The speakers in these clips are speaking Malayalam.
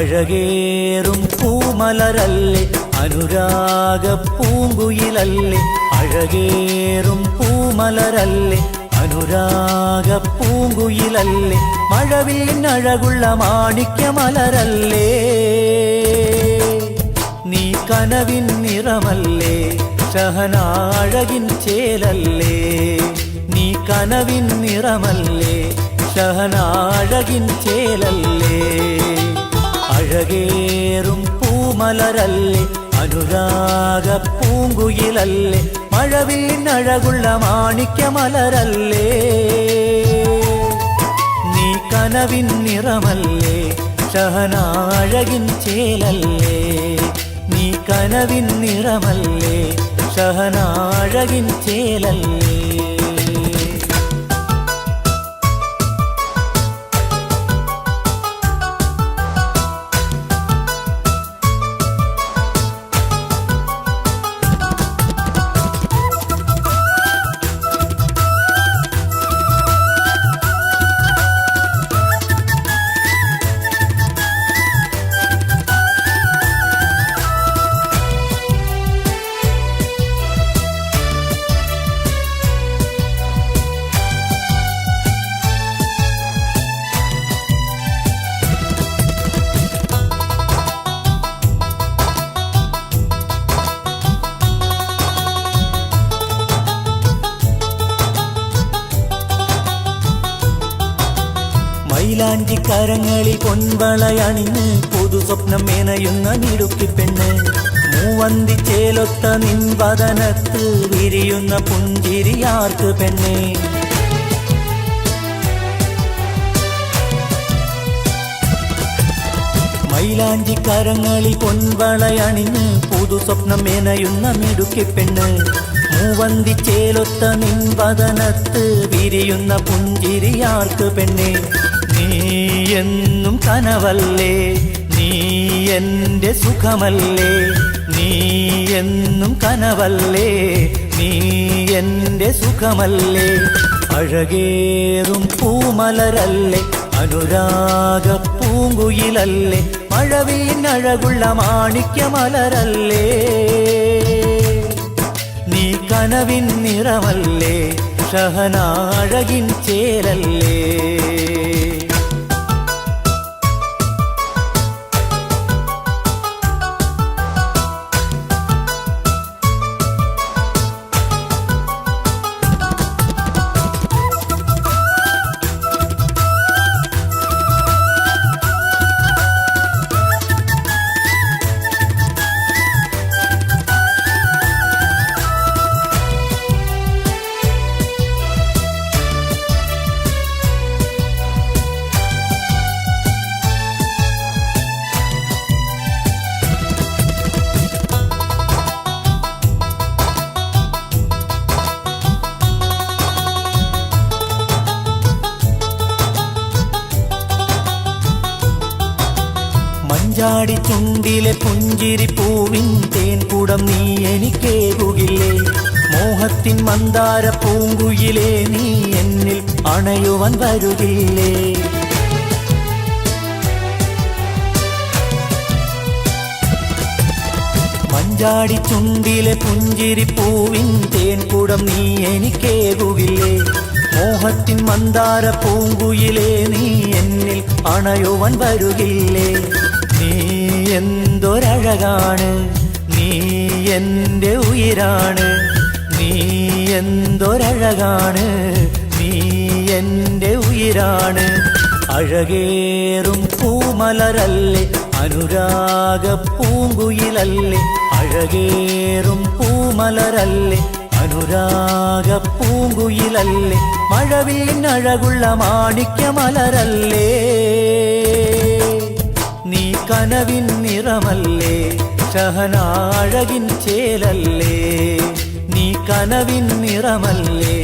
അഴകേറും പൂമലരല്ലേ അനുരാഗ പൂങ്കുയിലല്ലേ അഴകേറും പൂമലരല്ലേ അനുരാഗ പൂങ്കുയിലല്ലേ മഴവില്ലഴകുള്ള മാണിക്യമലരല്ലേ നീ കനവിൻ നിറമല്ലേ ഷഹനാഴകിൻ ചേലല്ലേ നീ കനവിൻ നിറമല്ലേ ഷഹനാഴകിൻ ചേലല്ലേ അഴകേറും പൂമലരല്ലേ അനുരാഗ പൂങ്കുയിലല്ലേ മഴവില്ലഴകുള്ള മാണിക്യമലരല്ലേ നീ കനവിൻ നിറമല്ലേ ഷഹനാഴകിൻ ചേലല്ലേ നീ കനവിൻ നിറമല്ലേ ഷഹനാഴകിൻ ചേലല്ലേ മൈലാഞ്ചിക്കരങ്ങളിൽ പൊൻവളയണിഞ്ഞ് പുതു സ്വപ്നം മേനയുന്ന മിടുക്കി പെണ്ണ് മൂവന്തി ചേലൊത്ത നിൻവദനത്ത് വിരിയുന്ന പുഞ്ചിരിയാർക്ക് പെണ്ണേ മൈലാഞ്ചിക്കരങ്ങളിൽ പൊൻവളയണിഞ്ഞ് പുതു സ്വപ്നം മേനയുന്ന മിടുക്കി പെണ്ണ് മൂവന്തി ചേലൊത്ത നിൻവദനത്ത് വിരിയുന്ന പുഞ്ചിരിയാർക്ക് പെണ്ണേ നീ എന്നും കനവല്ലേ നീ എൻ്റെ സുഖമല്ലേ നീ എന്നും കനവല്ലേ നീ എൻ്റെ സുഖമല്ലേ അഴകേറും പൂമലരല്ലേ അനുരാഗ പൂങ്കുയിലല്ലേ മഴവില്ലഴകുള്ള മാണിക്യമലരല്ലേ നീ കനവിൻ നിറമല്ലേ ഷഹനാഴകിൻ ചേലല്ലേ മഞ്ചാടി ചുണ്ടിലെ പുഞ്ചിരി പൂവിൻ തേൻകുടം നീ എനിക്കേകുകില്ലേ മോഹത്തിൻ മന്ദാര പൂങ്കുയിലേ നീ എന്നിൽ അണയുവാൻ വരുകില്ലേ മഞ്ചാടി ചുണ്ടിലെ പുഞ്ചിരി പൂവിൻ തേൻകുടം നീ എനിക്കേകുകില്ലേ മോഹത്തിൻ മന്ദാര പൂങ്കുയിലേ നീ എന്നിൽ അണയുവാൻ വരുകില്ലേ നീ എന്തൊരഴകാണ് നീ എൻ്റെ ഉയിരാണ് നീ എന്തൊരഴകാണ് നീ എൻ്റെ ഉയിരാണ് അഴകേറും പൂമലരല്ലേ അനുരാഗ പൂങ്കുയിലല്ലേ അഴകേറും പൂമലരല്ലേ അനുരാഗ പൂങ്കുയിലല്ലേ മഴവില്ലഴകുള്ള മാണിക്യമലരല്ലേ നീ കനവിൻ നിറമല്ലേ ഷഹനാഴകിൻ ചേലല്ലേ നീ കനവിൻ നിറമല്ലേ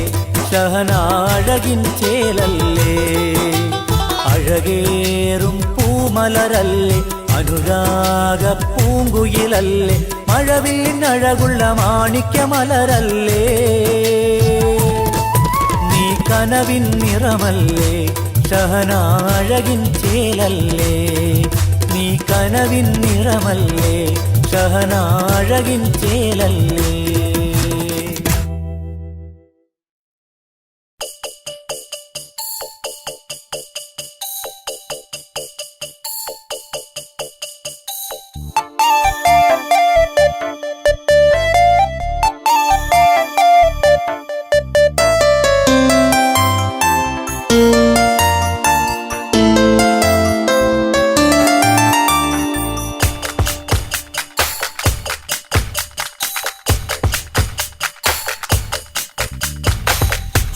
ഷഹനാഴകിൻ ചേലല്ലേ അഴകേറും പൂമലരല്ലേ അനുരാഗ പൂങ്കുയിലല്ലേ മഴവില്ലഴകുള്ള മാണിക്യമലരല്ലേ നീ കനവിൻ നിറമല്ലേ ഷഹനാഴകിൻ ചേലല്ലേ നീ കനവിൻ നിറമല്ലേ ഷഹനാഴകിൻ ചേലല്ലേ.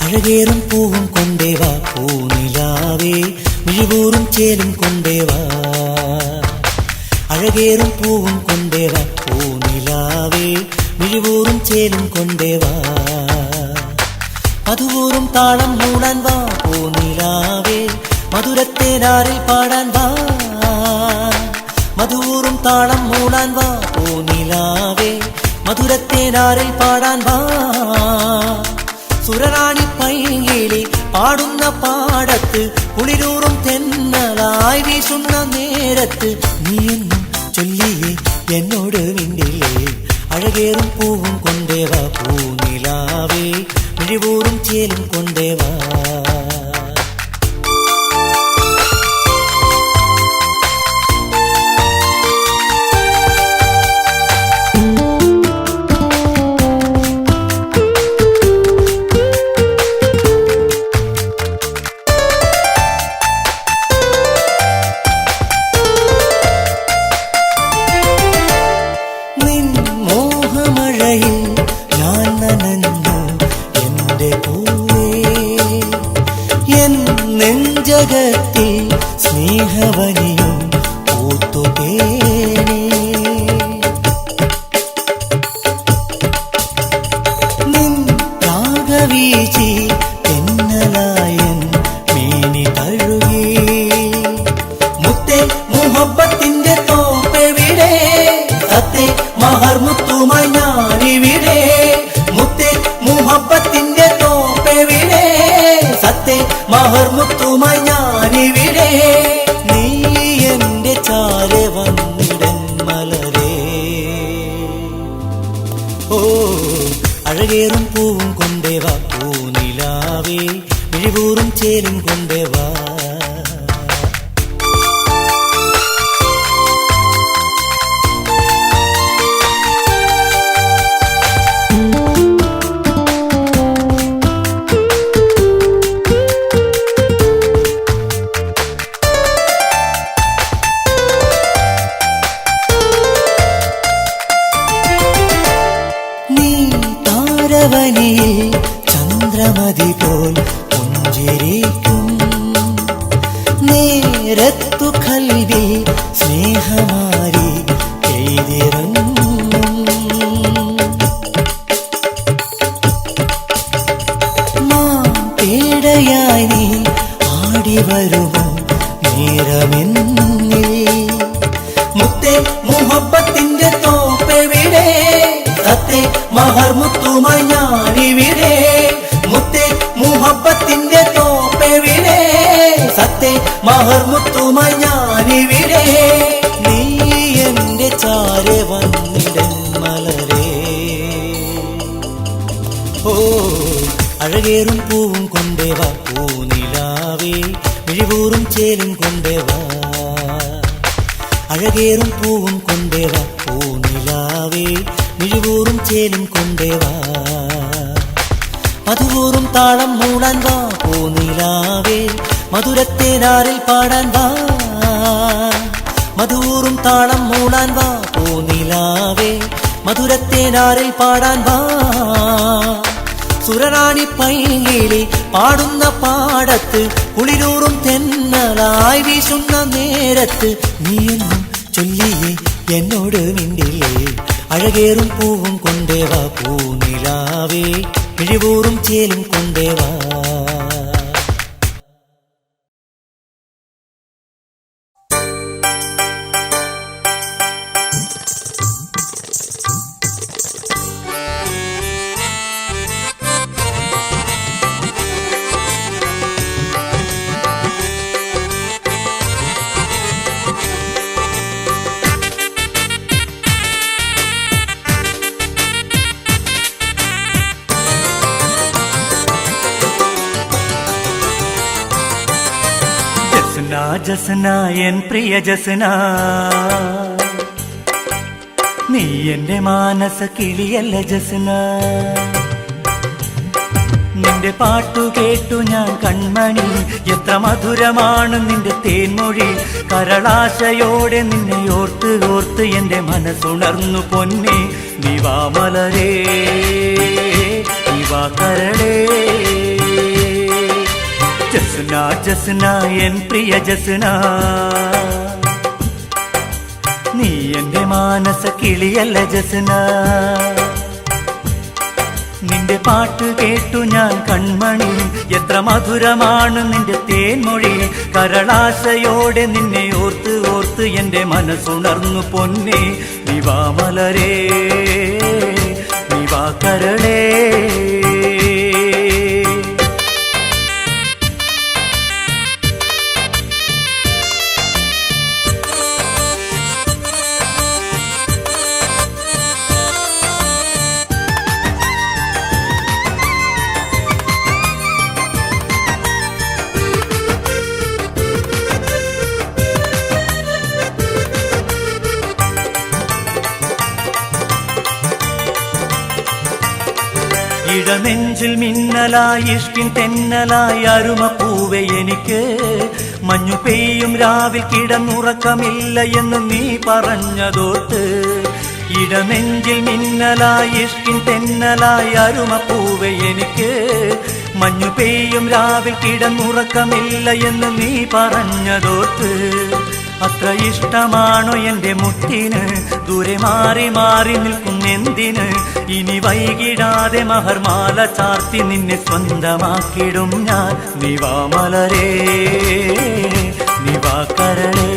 അഴകേറും പൂവും കൊണ്ടേവാ പൂനിലാവേ മിഴിവൂറും ചേലും കൊണ്ടേവാ. അഴകേറും പൂവും കൊണ്ടേവാ പൂനിലാവേ മിഴിവൂറും ചേലും കൊണ്ടേവാ. മധുവൂറും താളം മൂടാൻ വാ പൂനിലാവേ മധുരത്തേനാറിൽ പാടാൻ വാ. മധുവൂറും താളം മൂടാൻ വാ പൂനിലാവേ മധുരത്തേനാറിൽ പാടാൻ വാ. സുരറാണി പൈകിളി പാടുന്ന പാടത്ത് കുളിരൂറും തെന്നലായി വീശുന്ന നേരത്ത് നീയെന്നും ചൊല്ലിയേ എന്നോട് മിണ്ടില്ലേ. അഴകേറും പൂവും കൊണ്ടേവാ പൂനിലാവേ മിഴിവൂറും ചേലും കൊണ്ടേവാ. നെഞ്ചകത്തിൽ സ്നേഹവനിയും പൂത്തുതേനേ. നിൻ രാഗവീചി തെന്നലായൻ മേനി തഴുകി. മുത്തേ മുഹബത്തിന്റെ തോപ്പെവിടെ സത്തേ മഹർമുത്തുമായി ഞാനിവിടെ. മുത്തേ മുഹബത്തിന്റെ തോപ്പെവിടെ സത്തേ മഹർമുത്തുമായി ഞാനിവിടെ. നീ എന്റെ ചാരെ വന്നിടൻ മലരേ. ഓ അഴകേറും പൂവും കൊണ്ടേവാ പൂനിലാവേ മിഴിവൂറും ചേലും കൊണ്ടേവാ. വനിയിൽ ചന്ദ്രമതി പോൽ പുഞ്ചിരിക്കും നേരത്തു കൽവിൽ സ്നേഹമാരി പെയ്തിറങ്ങും. മാടയായി നീ ആടി വരുമോ നേരമെന്നിൽ. മുത്തേ മുഹബത്തിന്റെ തോപ്പെവിടെ സത്തേ മഹർമുത്തുമായി ഞാനിവിടെ. മുത്തേ മുഹബത്തിന്റെ തോപ്പെവിടെ സത്തേ മഹർമുത്തുമായി ഞാനിവിടെ. നീ എന്റെ ചാരെ വന്നിടൻ മലരേ. ഓ അഴകേറും പൂവും കൊണ്ടേവാ പൂനിലാവേ മിഴിവൂറും ചേലും കൊണ്ടേവാ. അഴകേറും പൂവും കൊണ്ടേവാ പൂനിലാവേ മിഴിവൂറും ചേലും കൊണ്ടേവാ. മധുവൂറും താളം മൂടാൻ വാ പൂനിലാവേ മധുരത്തേനാറിൽ പാടാൻ വാ. മധുവൂറും താളം മൂടാൻ വാ പൂനിലാവേ മധുരത്തേനാറിൽ പാടാൻ വാ. സുരറാണി പൈകിളി പാടുന്ന പാടത്ത് കുളിരൂറും തെന്നലായി വീശുന്ന നേരത്ത് നീയെന്നും ചൊല്ലിയേ എന്നോട് മിണ്ടില്ലേ. അഴകേറും പൂവും കൊണ്ടേവാ പൂനിലാവേ മിഴിവൂറും ചേലും കൊണ്ടേവാ. ജസ്ന ജസ്ന എൻ പ്രിയ ജസ്ന, നീ എന്റെ മാനസ കിളിയല്ല ജസ്ന. നിന്റെ പാട്ടു കേട്ടു ഞാൻ കൺമണി, എത്ര മധുരമാണ് നിന്റെ തേൻമൊഴി. കരളാശയോടെ നിന്നെ ഓർത്ത് ഓർത്ത് എന്റെ മനസ്സുണർന്നു പൊന്നേ. നീ വാ മലരേ, നീ വാ കരളേ. ജസ്ന ജസ്ന എൻ പ്രിയ ജസ്ന, നീ എന്റെ മാനസ കിളിയല്ല ജസ്ന. നിന്റെ പാട്ട് കേട്ടു ഞാൻ കൺമണി, എത്ര മധുരമാണ് നിന്റെ തേൻമൊഴി. കരളാശയോടെ നിന്നെ ഓർത്ത് ഓർത്ത് എന്റെ മനസ്സുണർന്നു പൊന്നേ. നീ വാ മലരേ, നീ വാ കരളേ. ഇടനെഞ്ചിൽ മിന്നലായി ഇഷ്കിൻ തെന്നലായി അരുമപ്പൂവെ എനിക്ക്. മഞ്ഞു പെയ്യും രാവിൽ കിടന്നുറക്കമില്ല എന്ന് നീ പറഞ്ഞതോർത്ത്. ഇടനെഞ്ചിൽ മിന്നലായി ഇഷ്കിൻ തെന്നലായി അരുമപ്പൂവെ എനിക്ക്. മഞ്ഞു പെയ്യും രാവിൽ കിടന്നുറക്കമില്ല എന്ന് നീ പറഞ്ഞതോർത്ത്. അത്ര ഇഷ്ടമാണോ എന്റെ മുത്തിന്, ദൂരെ മാറി മാറി നിൽക്കുന്നെന്തിന്. ഇനി വൈകിടാതെ മഹർമാല ചാർത്തി നിന്നെ സ്വന്തമാക്കിടും ഞാൻ. നീ വാ മലരേ, നീ വാ കരളേ.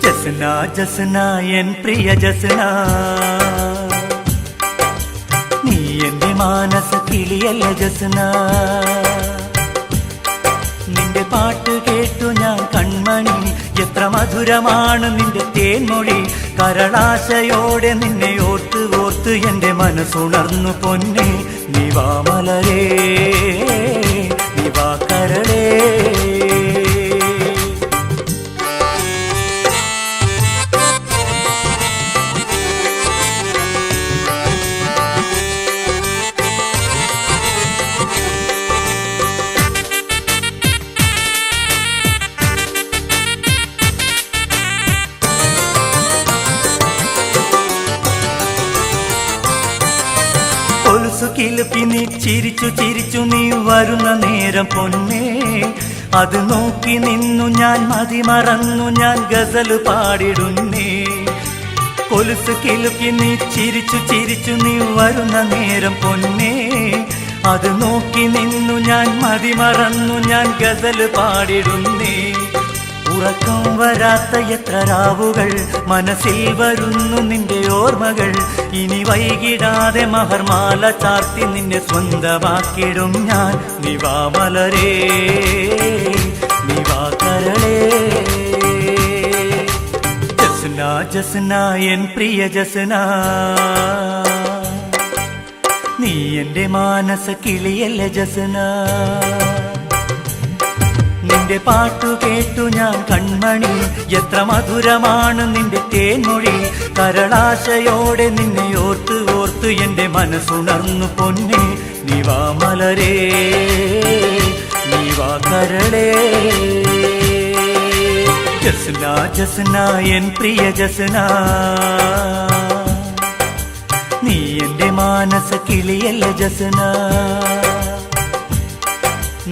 ജസ്ന ജസ്ന എൻ പ്രിയ ജസ്ന, നീ എന്റെ മാനസ കിളിയല്ല ജസ്ന. നിന്റെ പാട്ട് കേട്ടു ഞാൻ കൺമണി, എത്ര മധുരമാണ് നിന്റെ തേൻമൊഴി. കരളാശയോടെ നിന്നെ ഓർത്ത് ഓർത്ത് എന്റെ മനസ്സുണർന്നു പൊന്നേ. നീ വാ മലരേ, നീ വാ കരളേ. കിലുക്കി നീ ചിരിച്ചു ചിരിച്ചു നീ വരുന്ന നേരം പൊന്നേ. അത് നോക്കി നിന്നു ഞാൻ മതിമറന്നു ഞാൻ ഗസല് പാടിടുന്നേ. കൊലുസ് കിലുക്കി നീ ചിരിച്ചു ചിരിച്ചു നീ വരുന്ന നേരം പൊന്നേ. അത് നോക്കി നിന്നു ഞാൻ മതിമറന്നു ഞാൻ ഗസല് പാടിടുന്നേ. ഉറക്കം വരാത്ത എത്ര രാവുകൾ, മനസ്സിൽ വരുന്നു നിന്റെ ഓർമ്മകൾ. ഇനി വൈകിടാതെ മഹർമാല ചാർത്തി നിന്നെ സ്വന്തമാക്കിടും ഞാൻ. നീ വാ മലരേ, നീ വാ കരളേ. ജസ്ന ജസ്ന എൻ പ്രിയ ജസ്ന, നീ എന്റെ മാനസ കിളിയല്ല ജസ്ന. നിന്റെ പാട്ടു കേട്ടു ഞാൻ കൺമണി, എത്ര മധുരമാണ് നിന്റെ തേൻമൊഴി. കരളാശയോടെ നിന്നെ ഓർത്ത് ഓർത്ത് എന്റെ മനസ്സുണർന്നു പൊന്നേ. നീ വാ മലരേ, നീ വാ കരളേ. ജസ്ന ജസ്ന എൻ പ്രിയ ജസ്ന, നീ എന്റെ മാനസ കിളിയല്ല ജസ്ന.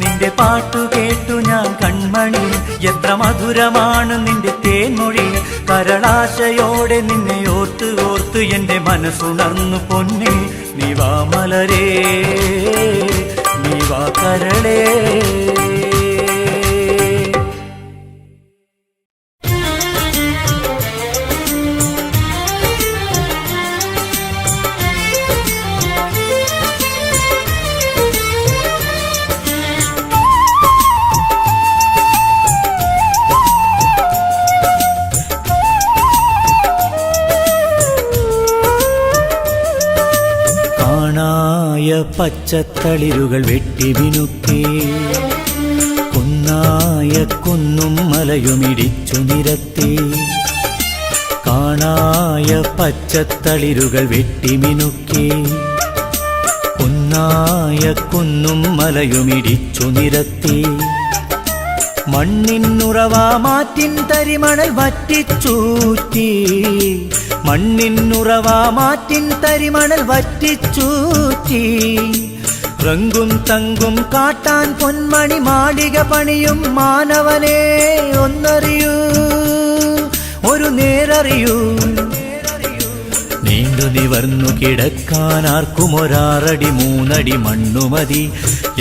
നിന്റെ പാട്ടു കേട്ടു ഞാൻ കൺമണി, എത്ര മധുരമാണ് നിന്റെ തേൻമൊഴി. കരളാശയോടെ നിന്നെ ഓർത്ത് ഓർത്ത് എന്റെ മനസ്സുണർന്നു പൊന്നേ. നീ വാ മലരേ, നീ വാ കരളേ. പച്ചത്തളിരുകൾ വെട്ടി മിനുക്കി, കുന്ന കുന്നായ കുന്നും മലയുമിടിച്ചു നിരത്തി കാണായ പച്ചത്തളിരുകൾ വെട്ടിമിനുക്കി കുന്നായ കുന്നും മലയുമിടിച്ചു നിരത്തി മണ്ണിന്നുറവാ മാറ്റിൻ തരിമണൽ വറ്റിച്ചൂറ്റി മണ്ണിന്നുറവാ മാറ്റിൻ തരിമണൽ വറ്റിച്ചൂറ്റി റങ്കും തങ്കും കാട്ടാൻ പൊന്മണി മാളിക പണിയും മാനവനെ ഒന്നറിയൂ ഒരു നേരറിയൂ നീണ്ടു നിവർന്നു കിടക്കാൻ ആർക്കും ഒരാറടി മൂന്നടി മണ്ണുമതി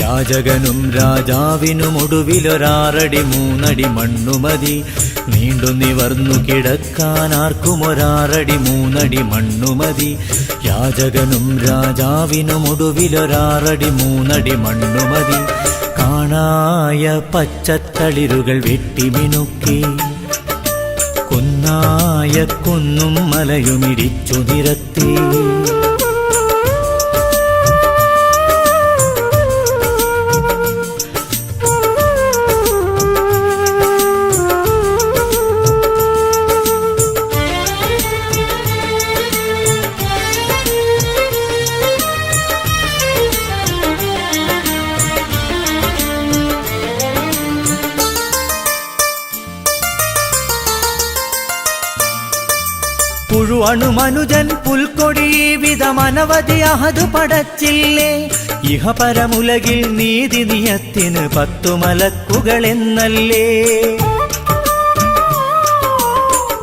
യാചകനും രാജാവിനും ഒടുവിലൊരാറടി മൂന്നടി മണ്ണുമതി നീണ്ടു നിവർന്നു കിടക്കാൻ ആർക്കും ഒരാറടി മൂന്നടി മണ്ണുമതി യാചകനും രാജാവിനും ഒടുവിലൊരാറടി മൂന്നടി മണ്ണുമതി കാണായ പച്ചത്തളിരുകൾ വെട്ടിമിനുക്കി കുന്നായ കുന്നും മലയുമിടിച്ചു നിരത്തി പുഴുവണുമനുജൻ പുൽക്കൊടി വിധമനവധി അഹതു പടച്ചില്ലേ ഇഹപരമുലകിൽ നീതി നിയത്തിന് 10 മലക്കുകളെന്നല്ലേ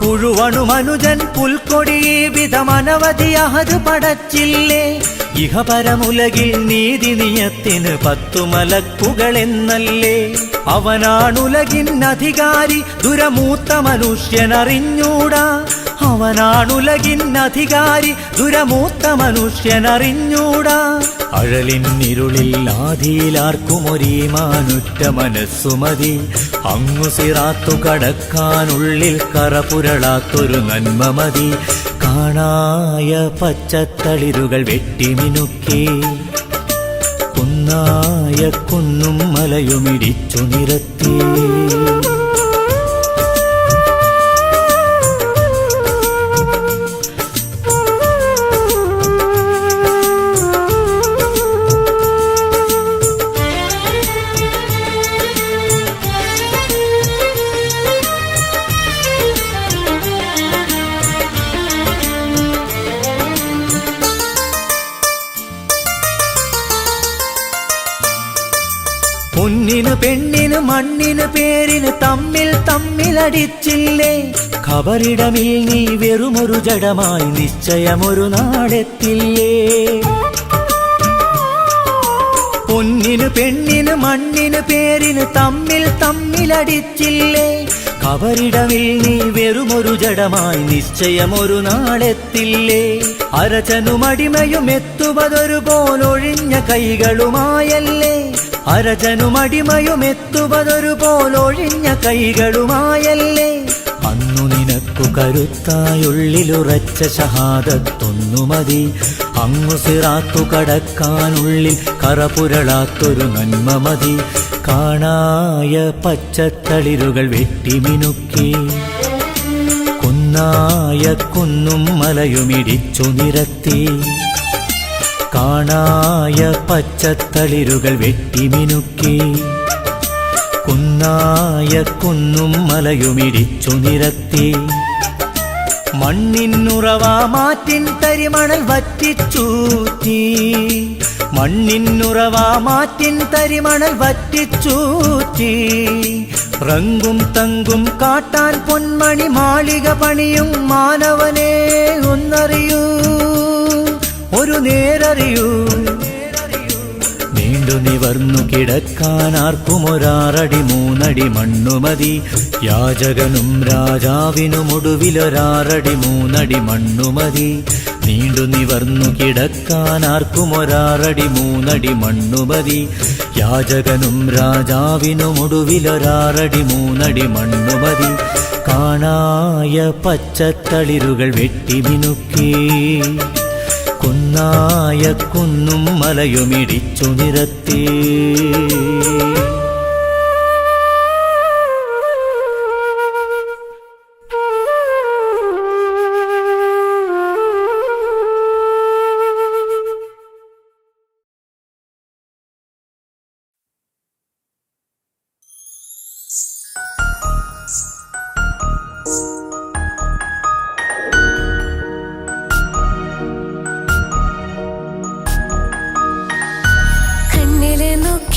പുഴുവണുമനുജൻ പുൽക്കൊടി വിധമനവധി അഹതു പടച്ചില്ലേ ഇഹപരമുലകിൽ നീതി നിയത്തിന് 10 മലക്കുകളെന്നല്ലേ അവനാണുലകിന്നധികാരി ദുരമൂത്ത മനുഷ്യനറിഞ്ഞൂടാ അവനാണുലകിന്നധികാരി ദുരമൂത്ത മനുഷ്യനറിഞ്ഞൂടാ അഴലിന്നിരുളിൽ ആധിയിലാർക്കുമൊരീമാനുറ്റ മനസ്സുമതി അങ്ങു സിറാത്തു കടക്കാനുള്ളിൽ കറപുരളാത്തൊരു നന്മ മതി കാണായ പച്ചത്തളിരുകൾ വെട്ടിമിനുക്കി കുന്നായ കുന്നും മലയുമിടിച്ചു നിരത്തി പൊന്നിനു പെണ്ണിനു മണ്ണിനു പേരിന് തമ്മിലടിച്ചില്ലേ ഖബറിടമിൽ നീ വെറുമൊരു ജഡമായി നിശ്ചയമൊരു നാടെത്തില്ലേ പൊന്നിനു പെണ്ണിനു മണ്ണിനു പേരിന് തമ്മിലടിച്ചില്ലേ ഖബറിടമിൽ നീ വെറുമൊരു ജഡമായി നിശ്ചയമൊരു നാളെത്തില്ലേ അരചനുമടിമയും എത്തുവതൊരുപോലൊഴിഞ്ഞ കൈകളുമായല്ലേ അരചനുമടിമയും എത്തുവതൊരുപോലൊഴിഞ്ഞ കൈകളുമായല്ലേ അന്നു നിനക്കു കരുത്തായുള്ളിലുറച്ച ഷഹാദത്തൊന്നു മതി അങ്ങു സിറാത്തു കടക്കാനുള്ളിൽ കറപുരളാത്തൊരു നന്മ മതി കാണായ പച്ചത്തളിരുകൾ വെട്ടിമിനുക്കി കുന്നായ കുന്നും മലയുമിടിച്ചു നിരത്തി കാണായ പച്ചത്തളിരുകൾ വെട്ടിമിനുക്കി കുന്നായ കുന്നും മലയുമിടിച്ചു നിരത്തി മണ്ണിന്നുറവാ മാറ്റിൻ തരിമണൽ വറ്റിച്ചൂറ്റി മണ്ണിന്നുറവാ മാറ്റിൻ തരിമണൽ വറ്റിച്ചൂറ്റി റങ്കും തങ്കും കാട്ടാൻ പൊന്മണി മാളിക പണിയും മാനവനെ ഒന്നറിയൂ ഒരു നേരറിയൂ നീണ്ടു നിവർന്നു കിടക്കാൻ ആർക്കും ഒരാറടി മൂന്നടി മണ്ണുമതി യാചകനും രാജാവിനും ഒടുവിലൊരാറടി മൂന്നടി മണ്ണുമതി നീണ്ടു നിവർന്നു കിടക്കാൻ ആർക്കും ഒരാറടി മൂന്നടി മണ്ണുമതി യാചകനും രാജാവിനും ഒടുവിലൊരാറടി മൂന്നടി മണ്ണുമതി കാണായ പച്ചത്തളിരുകൾ വെട്ടിമിനുക്കി കുന്നായ കുന്നും മലയുമിടിച്ചു നിരത്തി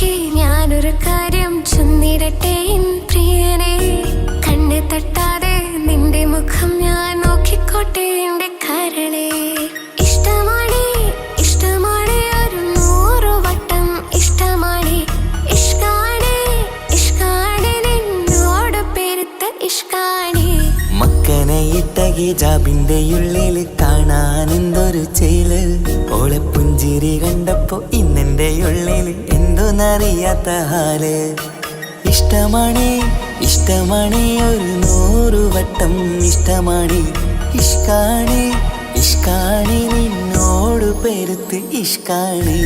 നോക്കി ഞാനൊരു കാര്യം ചൊന്നിടട്ടെ എൻ പ്രിയനെ. കണ്ണ് തട്ടാതെ നിന്റെ മുഖം ഞാൻ നോക്കിക്കോട്ടെ എന്റെ കരളെ. ഇഷ്ടമാണ് ഇഷ്ടമാണ് ഒരു 100 വട്ടം ഇഷ്ടമാണ്. ഇഷ്കാണ് ഇഷ്കാണ് നിന്നോട് പെരുത്ത ഇഷ്കാണ്. മക്കനയിട്ട ഹിജാബിന്റെ ഉള്ളിൽ കാണാൻ എന്തൊരു ചേല്. ഓളെ പുഞ്ചിരി കണ്ടപ്പോ ഇന്നെന്റെ ഉള്ളിൽ എന്തോന്നറിയാത്ത ഹാല്. ഇഷ്ടമാണ് ഇഷ്ടമാണ് ഒരു 100 വട്ടം ഇഷ്ടമാണ്. ഇഷ്കാണ് ഇഷ്കാണ് നിന്നോട് പെരുത്ത് ഇഷ്കാണ്.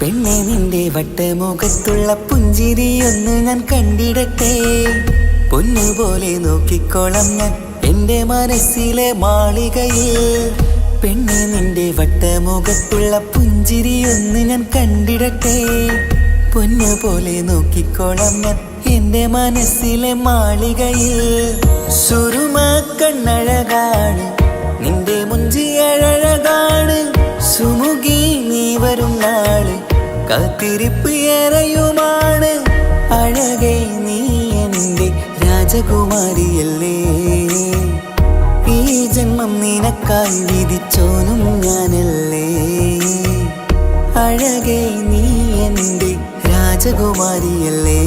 പെണ്ണെ നിന്റെ വട്ടമുഖത്തുള്ള പുഞ്ചിരിയൊന്ന് ഞാൻ കണ്ടിടട്ടെ. പൊന്നുപോലെ നോക്കിക്കോളം ഞാൻ എന്റെ മനസ്സിലെ മാളികയിൽ. പെണ്ണെ നിന്റെ വട്ടമുഖത്തുള്ള പുഞ്ചിരിയൊന്ന് ഞാൻ കണ്ടിടട്ടെ. പൊന്നുപോലെ നോക്കിക്കോളം ഞാൻ എന്റെ മനസ്സിലെ മാളികയിൽ. സുറുമ കണ്ണഴകാണ് നിന്റെ മുഞ്ചിയഴകാണ്. സുമുഖി നീ വരും നാള് കാത്തിരിപ്പ് ഏറെയുമാണ്. അഴകേ നീ എന്റെ രാജകുമാരിയല്ലേ. ഈ ജന്മം നിനക്കായി വിധിച്ചോനും ഞാനല്ലേ. അഴകേ നീ എന്റെ രാജകുമാരിയല്ലേ.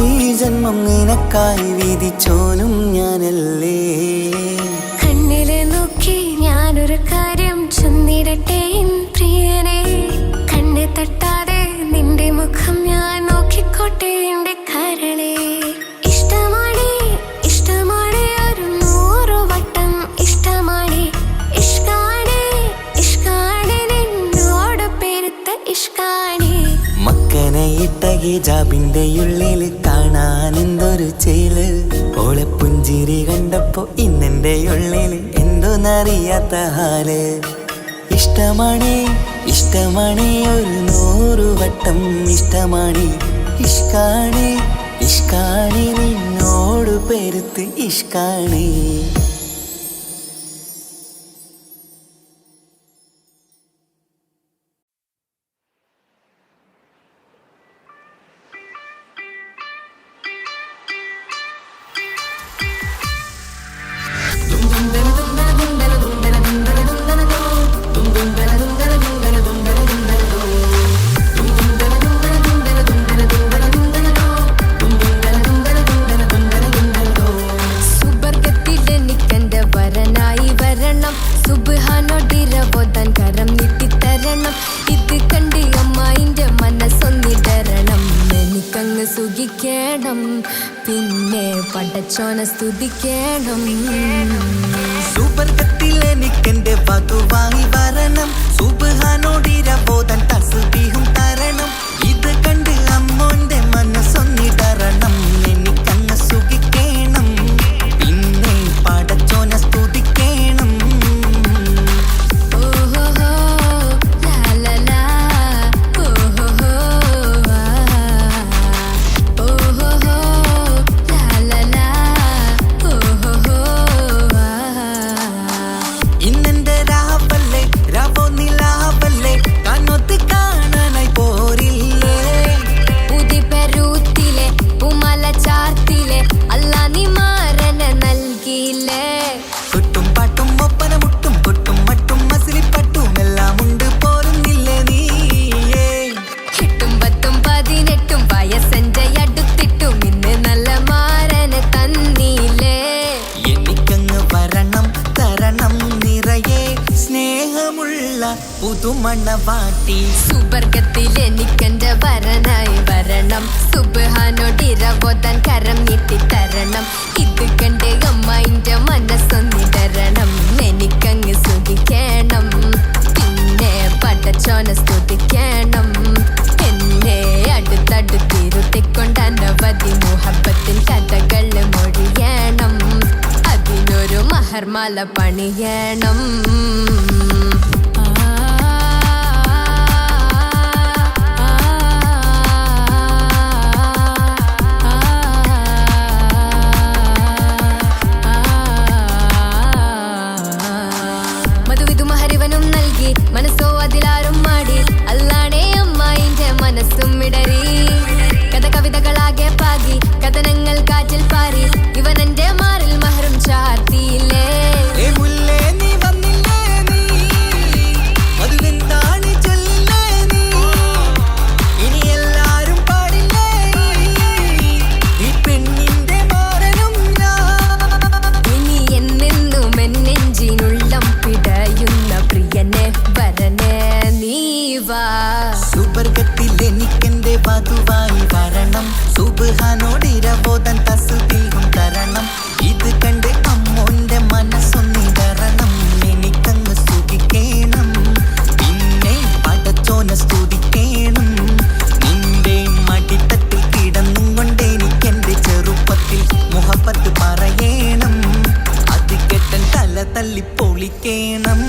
ഈ ജന്മം നിനക്കായി വിധിച്ചോനും ഞാനല്ലേ. കണ്ണിലെ നോക്കി ഞാനൊരു കാര്യം ചൊന്നിടട്ടെ എൻ പ്രിയനെ. കണ്ണ് തട്ടാതെ നിന്റെ മുഖം ഞാൻ നോക്കിക്കോട്ടെ എന്റെ കരളെ. ഇഷ്ടമാണ് ഇഷ്ടമാണ് ഒരു 100 വട്ടം ഇഷ്ടമാണ്. ഇഷ്കാണ് ഇഷ്കാണ് നിന്നോട് പെരുത്ത ഇഷ്കാണ്. മക്കനയിട്ട ഹിജാബിന്റെ ഉള്ളിൽ കാണാൻ എന്തൊരു ചേല്. ഓളെ പുഞ്ചിരി കണ്ടപ്പോ ഇന്നെന്റെ ഉള്ളിൽ എന്തോന്നറിയാത്ത ഹാല്. ഇഷ്ടമാണ് ഇഷ്ടമാണ് ഒരു 100 വട്ടം ഇഷ്ടമാണ്. ഇഷ്കാണ് ഇഷ്കാണ് നിന്നോട് പെരുത്ത് ഇഷ്കാണ്. സുഖിക്കണം പിന്നെ പടച്ചോനെ സ്തുതിക്കണം. സുവർഗത്തിൽ എനിക്ക് വധുവായി വരണം സുബ്ഹാനോടിരബോധൻ തസ്ബീഹും തരണം ഇത് കണ്ട് അമ്മോന്റെ മനസ്സൊന്നിടറണം എനിക്കങ്ങ് സുഖിക്കണം പിന്നെ പടച്ചോനെ സ്തുതിക്കണം പുതുമണവാട്ടി സുബർഗത്തിൽ എനിക്കെന്റെ വരനായി വരണം സുബ്ഹാനോടിരബോധൻ കരം നീട്ടി തരണം ഇത് കണ്ട് അമ്മന്റെ മനസ്സൊന്നിടരണം എനിക്കങ്ങ് സുഖിക്കണം പിന്നെ പടച്ചോനെ സ്തുതിക്കണം എന്നെ അടുത്തടുത്തിരുത്തിക്കൊണ്ട് അനവധി മുഹബത്തിൻ കഥകൾ മൊഴിയണം അതിനൊരു മഹർമാല പണിയണം മനസ്സോ അതിലാരും മാടി അല്ലാണേ അമ്മായിന്റെ മനസ്സും ഇടറി കഥ കവിതകളാകെ പാകി കഥനങ്ങൾ കാറ്റിൽ പാറി ഇവനെന്റെ മാറിൽ മഹറും ചാർത്തിയില്ലേ സുബർഗത്തിൽ എനിക്കെന്റെ വധുവായി വരണം സുബ്ഹാനോടിരബോധൻ തസ്ബീഹും തരണം ഇത് കണ്ട് അമ്മോന്റെ മനസ്സൊന്നിടറണം എനിക്കങ്ങ് സുഖിക്കണം പിന്നെ പടച്ചോനെ സ്തുതിക്കണം നിന്റെ മടിത്തട്ടിൽ കിടന്നും കൊണ്ട് എനിക്കെന്റെ ചെറുപ്പത്തിൽ മുഹബത്ത് പറയണം അത് കെട്ടൻ തല തല്ലി പൊളിക്കണം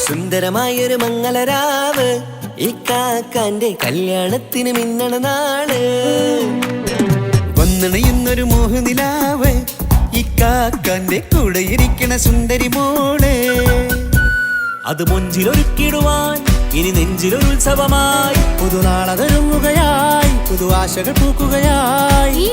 സുന്ദരമായൊരു മംഗളരാവ് ഈ കാക്കാന്റെ കല്യാണത്തിന് മിന്നണ നാള് വന്നണയുന്നൊരു മോഹനിലാവ് ഈ കാക്കാന്റെ കൂടെ ഇരിക്കണ സുന്ദരി മോള് അത് മുഞ്ചിലൊരുക്കിടുവാൻ ഇനി നെഞ്ചിലൊരു ഉത്സവമായി പുതുനാളതൊരുങ്ങുകയായി പുതു ആശകൾ പൂക്കുകയായി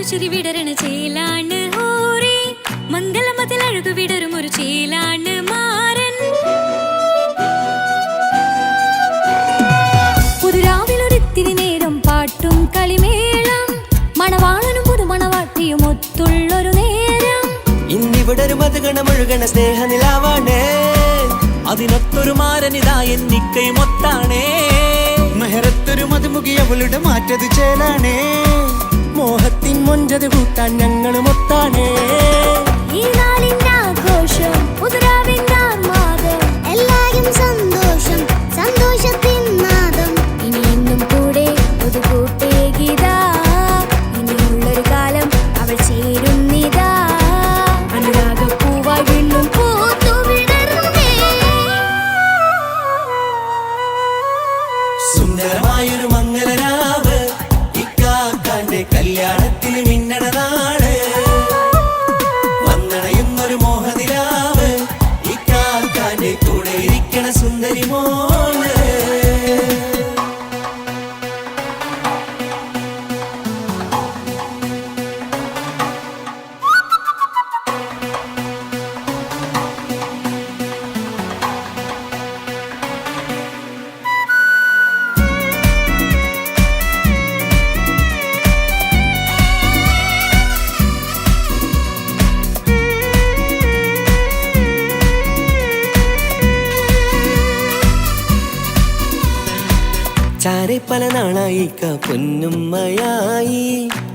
ചിരി വിടരണ ചേലാണ് ഹോറി മംഗളമതിൽ അഴകു വിടരും ഒരു ചേലാണ് മാരൻ മുഴുകണ സ്നേഹനിലാവാണേ അതിനൊത്തൊരു മാരനിതാ എന്നിക്കൈമൊത്താണേ മെഹറത്തൊരു മധുമുഖി അവളുടെ മാറ്റത് ചേലാണേ മോഹത്തിൻ മൊഞ്ചത് കൂട്ടാൻ ഞങ്ങളും ഒത്താണേ ഈ നാളിന്റെ ആഘോഷം പുതുരാവിന്റെ ആർമാദം എല്ലാരും സന്തോഷം സന്തോഷത്തിൻ നാദം ഇനി എന്നും കൂടെ പുതുകൂട്ടേ ഗീതാ ഇനിയുള്ളൊരു കാലം അവൾ ചേരുന്നിതാ അനുരാഗപ്പൂവായി വീണ്ടും പൂത്തു വിടർന്നേ സുന്ദരമായൊരു മംഗലരാവ് ഇക്കാക്കാന്റെ കല്യാണത്തിന് മിന്നണ നാള് വന്നണയുന്നൊരു മോഹനിലാവ് ഇക്കാക്കാന്റെ കൂടെ ഇരിക്കണ സുന്ദരി മോള് ചാരെ പല നാളായിക്ക പൊന്നുമ്മയായി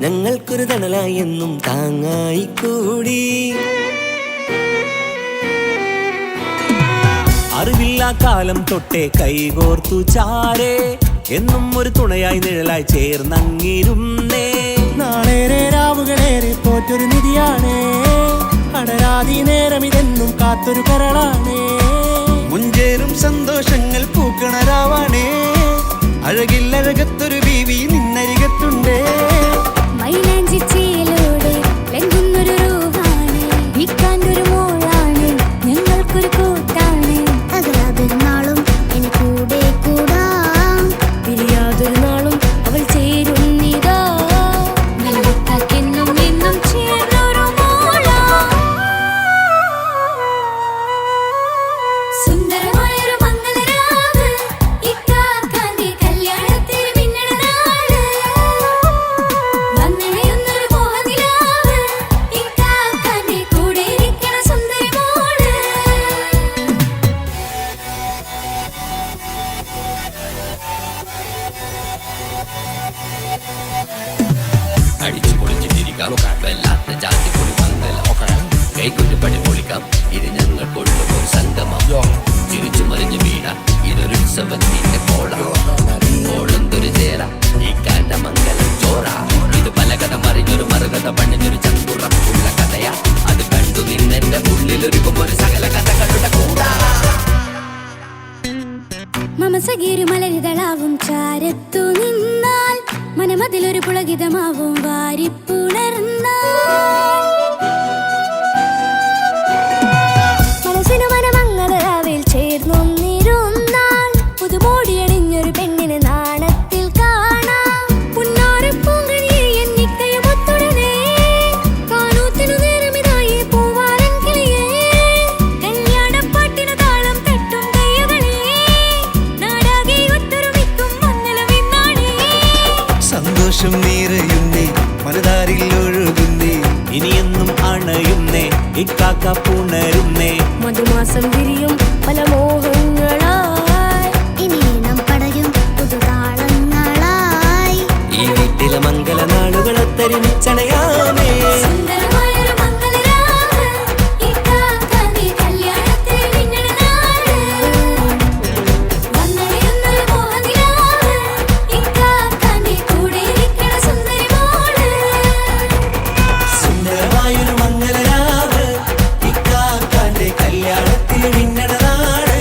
ഞങ്ങൾക്കൊരു തണലായി എന്നും താങ്ങായി കൂടി അറിവില്ലാ കാലം തൊട്ടേ കൈകോർത്തു ചാരേ എന്നും ഒരു തുണയായി നിഴലായി ചേർന്നങ്ങിരുന്നേ നാളേറെ രാവുകളേറെ പോറ്റൊരു നിധിയാണേ അടരാതി നേരം ഇതെന്നും കാത്തൊരു കരളാണേ മുഞ്ചേറും സന്തോഷങ്ങൾ പൂക്കണരാവാണേ അഴകില്ലഴകത്തൊരു ബീവി നിന്നരികത്തുണ്ടേ മൈലാഞ്ചി ചേലോടെ ലംഘുന്നൊരു റൂഹാണ് വിക്കാണ്ടൊരു മോളാണ് ഞങ്ങൾക്കൊരു കൂട്ടാണ് അകലാതൊരു നാളും ഇനി കൂടെ കൂടാം പിരിയാതൊരു നാളും അവൾ ചേരുന്നിതാ മെല്ലക്കാക്കെന്നും എന്നും ചേർന്നൊരു മോളാ സുന്ദരമായൊരു മംഗലരാവ് ഇക്കാക്കാന്റെ കല്യാണത്തിന് മിന്നണ നാള് വന്നണയുന്നൊരു മോഹനിലാവ് ഇക്കാക്കാന്റെ കൂടെ ഇരിക്കണ സുന്ദരി മോള് അടിച്ചു പൊളിച്ചിട്ടിരിക്കാം വല്ലാത്ത ജാതി പൊളി മംഗലം കൈകൊണ്ട് പണി പൊളിക്കാം ഇത് ഞങ്ങൾ കൊള്ളുമോ സംഗമം ചിരിച്ചു മറിഞ്ഞു വീണ ഇതൊരു ഉത്സവത്തിന്റെ കോളന്തൊരു ചേര ഈ കാണ്ട മംഗലം ചോറ ഇത് പല കഥ മറിഞ്ഞൊരു മറുകഥ പണിഞ്ഞൊരു ചങ്കുറപ്പുള്ള കഥയാ അത് കണ്ടു നിന്നെന്റെ ഉള്ളിലൊരുക്കും ഒരു സകല കഥകളുടെ കൂടാ മമസഗീരു മലരിതളാവും ചാരത്തു നിന്നാൽ മനമതിലൊരു പുളകിതമാവും വാരിപ്പുണർന്നാൽ മനസ്സിനു മനമംഗലരാവിൽ ചേർന്നൊന്നിരുന്നാൽ പുതുമോടിയണിഞ്ഞൊരു പെണ്ണിന് നാണത്തിൽ കാണാം പുന്നാരപ്പൂങ്കനിയെ എന്നിക്കയും ഒത്തുടനെ കാനൂത്തിനു നേരമിതായി പൂവാലൻ കിളിയേ കല്യാണപ്പാട്ടിനു താളം തട്ടും കയ്യുകളേ നാടാകെ ഒത്തൊരുമിക്കും മംഗലമിന്നാണേ സന്തോഷം നിറയുന്നേ മനതാരിൽ ഒഴുകുന്നേ ഇനിയെന്നും അണയുന്നേ ഇക്കാക്ക പുണരുന്നേ മധുമാസം വിരിയും പല മോഹങ്ങളായി ഇനി നാം പടരും പുതുതാളങ്ങളായി ഈ വീട്ടിലെ മംഗല നാളുകളൊത്തരിച്ചണയാമേ സുന്ദരമായൊരു മംഗലരാവ് ഇക്കാക്കാന്റെ കല്യാണത്തിന് മിന്നണ നാള് വന്നണയുന്നൊരു മോഹനിലാവ് ഇക്കാക്കാന്റെ കൂടെ ഇരിക്കണ സുന്ദരി മോള് സുന്ദരമായൊരു മംഗലരാവ് ഇക്കാക്കാന്റെ കല്യാണത്തിന് മിന്നണ നാള്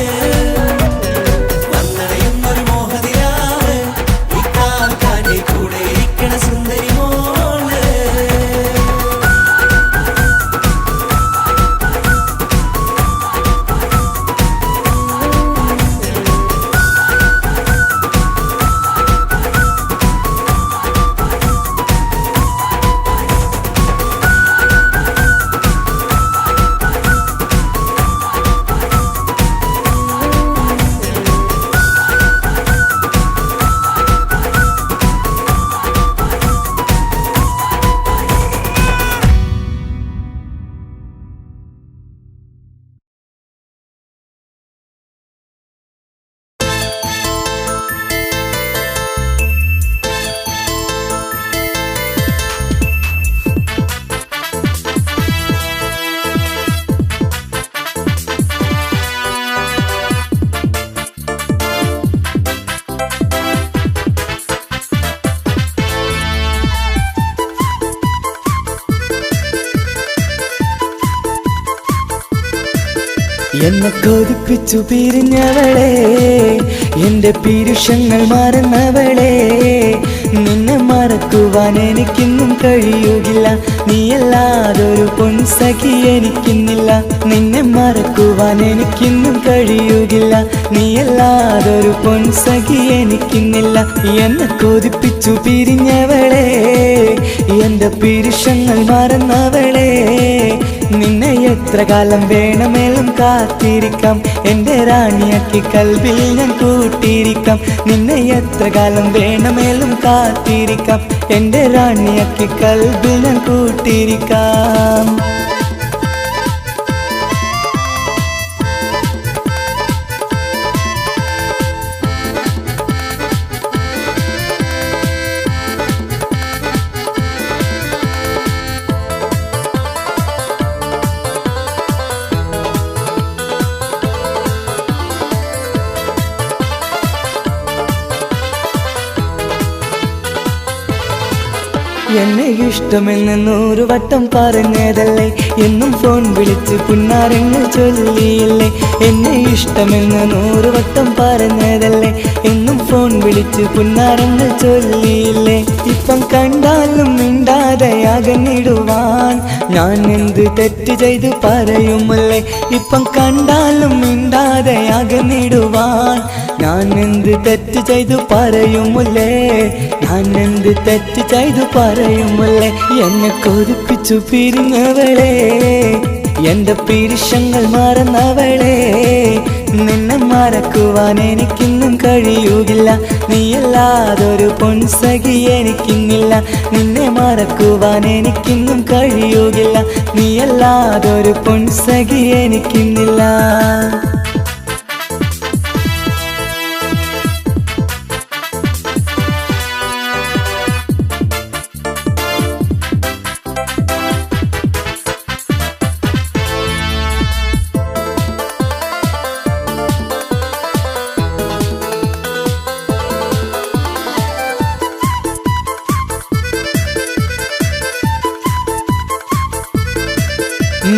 എന്നെ കൊതിപ്പിച്ചു പിരിഞ്ഞവളെ, എന്റെ പീരുഷങ്ങൾ മറന്നവളെ, നിന്നെ മറക്കുവാൻ എനിക്കിന്നും കഴിയുകില്ല, നീയല്ലാതൊരു പൊൻസഖി എനിക്കിന്നില്ല. നിന്നെ മറക്കുവാൻ എനിക്കിന്നും കഴിയുകില്ല, നീയല്ലാതൊരു പൊൻസഖി എനിക്കിന്നില്ല. എന്നെ കൊതിപ്പിച്ചു പിരിഞ്ഞവളെ, എന്റെ പീരുഷങ്ങൾ മറന്നവളെ, നിന്നെ എത്ര കാലം വേണമെങ്കിലും കാത്തിരിക്കാം, എന്റെ റാണിയാക്കി കൽവിൽ ഞാൻ കൂട്ടിയിരിക്കാം. നിന്നെ എത്ര കാലം വേണമെങ്കിലും കാത്തിരിക്കാം, എന്റെ റാണിയാക്കി കൽവിൽ ഞാൻ കൂട്ടിയിരിക്കാം. എന്നെ ഇഷ്ടമെന്ന് 100 വട്ടം പറഞ്ഞതല്ലേ, എന്നും ഫോൺ വിളിച്ച് പുന്നാരങ്ങൾ ചൊല്ലിയില്ലേ. എന്നെ ഇഷ്ടമെന്ന് 100 വട്ടം പറഞ്ഞതല്ലേ, എന്നും ഫോൺ വിളിച്ച് പുന്നാരങ്ങൾ ചൊല്ലിയില്ലേ. ഇപ്പം കണ്ടാലും മിണ്ടാതെ അകന്നിടുവാൻ ഞാൻ എന്ത് തെറ്റ് ചെയ്ത് പറയുമല്ലേ. ഇപ്പം കണ്ടാലും മിണ്ടാതെ അകന്നിടുവാൻ ഞാൻ എന്ത് തെറ്റ് ചെയ്തു പറയുമല്ലേ, ഞാൻ എന്ത് തെറ്റ് ചെയ്തു പറയുമല്ലേ. എന്നെ കൊതിപ്പിച്ചു പിരിഞ്ഞവളെ, എന്റെ പീരുഷങ്ങൾ മറന്നവളെ, നിന്നെ മറക്കുവാൻ എനിക്കിന്നും കഴിയുകില്ല, നീയല്ലാതൊരു പൊൻസഖി എനിക്കിന്നില്ല. നിന്നെ മറക്കുവാൻ എനിക്കിന്നും കഴിയുകില്ല, നീയല്ലാതൊരു പൊൻസഖി എനിക്കിന്നില്ല.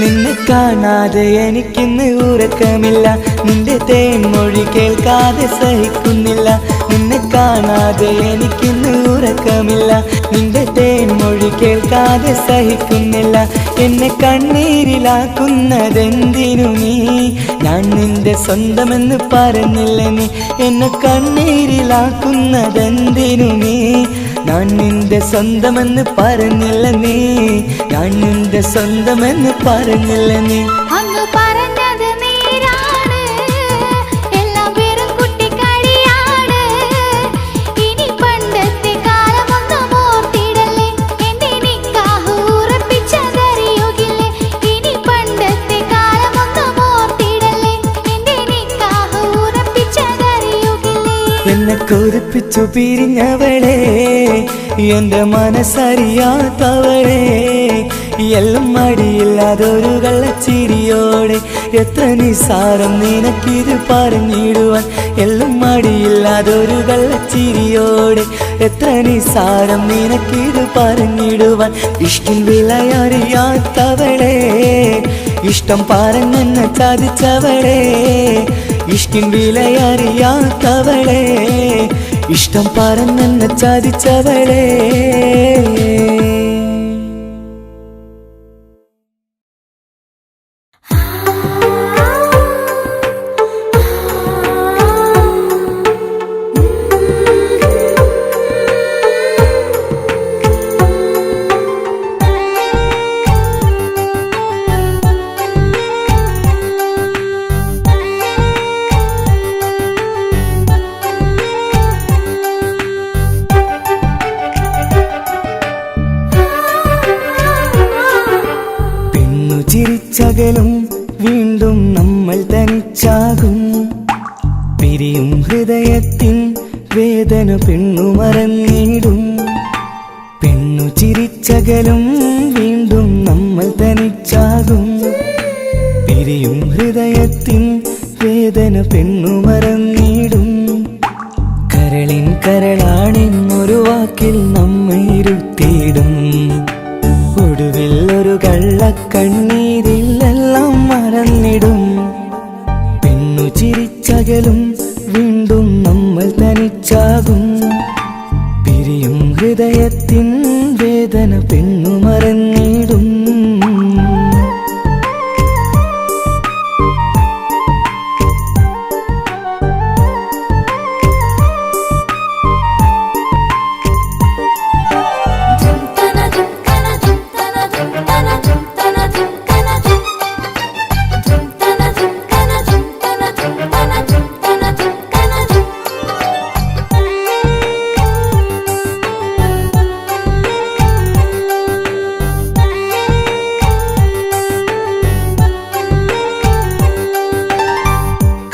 നിന്നെ കാണാതെ എനിക്കിന്ന് ഉറക്കമില്ല, നിന്റെ തേൻമൊഴി കേൾക്കാതെ സഹിക്കുന്നില്ല. നിന്നെ കാണാതെ എനിക്കിന്ന് ഉറക്കമില്ല, നിന്റെ തേൻമൊഴി കേൾക്കാതെ സഹിക്കുന്നില്ല. എന്നെ കണ്ണീരിലാക്കുന്നതെന്തിനു നീ, ഞാൻ നിന്റെ സ്വന്തമെന്ന് പറഞ്ഞില്ല നീ. എന്നെ കണ്ണീരിലാക്കുന്നതെന്തിനു നീ, ഞാൻ നിന്റെ സ്വന്തമെന്ന് പറഞ്ഞില്ല നീ, ഞാൻ നിന്റെ സ്വന്തമെന്ന് പറഞ്ഞില്ല നീ. അങ്ങ് പറഞ്ഞത് നേരാണ്, എല്ലാം വെറും കുട്ടിക്കളിയാണ്. ഇനി പണ്ടത്തെ കാലമൊന്നും ഓർത്തിടല്ലേ, എന്റെ നിക്കാഹ് ഉറപ്പിച്ചതറിയുകില്ലേ. ഇനി പണ്ടത്തെ കാലമൊന്നും ഓർത്തിടല്ലേ, എന്റെ നിക്കാഹ് ഉറപ്പിച്ചതറിയുകില്ലേ. എന്നെ കൊതിപ്പിച്ചു പിരിഞ്ഞവളെ, എന്റെ മനസ്സറിയാത്തവളെ, എല്ലാം മടിയില്ലാതൊരു കള്ളച്ചിരിയോടെ, എത്ര നിസാരം നിനക്കിത് പറഞ്ഞിടുവാൻ. എല്ലാം മടിയില്ലാതൊരു കള്ളച്ചിരിയോടെ, എത്ര നിസാരം നിനക്കിത് പറഞ്ഞിടുവാൻ. ഇഷ്ടിൻ വിലയറിയാത്തവളെ, ഇഷ്ടം പറഞ്ഞെന്നെ ചതിച്ചവളെ, ഇഷ്ടിൻ വിലയറിയാത്തവളെ, ഇഷ്ടം പറഞ്ഞെന്നെ ചതിച്ചവളെ. ചിരിച്ചകലും വീണ്ടും നമ്മൾ തനിച്ചാകും, പിരിയും ഹൃദയത്തിൻ വേദന പെണ്ണു മറന്നിടും. പെണ്ണു ചിരിച്ചകലും വീണ്ടും നമ്മൾ തനിച്ചാകും, പിരിയും ഹൃദയത്തിൻ വേദന പെണ്ണു മറന്നിടും. കരളിൻ കരളാണെന്നൊരു വാക്കിൽ നമ്മെ ഇരുത്തിയിടും, ഒടുവിൽ ഒരു കള്ളക്കണ്ണീരിലെല്ലാം മറന്നിടും. ചിരിച്ചകലും വീണ്ടും നമ്മൾ തനിച്ചാകും. പിരിയും ഹൃദയത്തിൻ വേദന പെണ്ണു മറന്നിടും.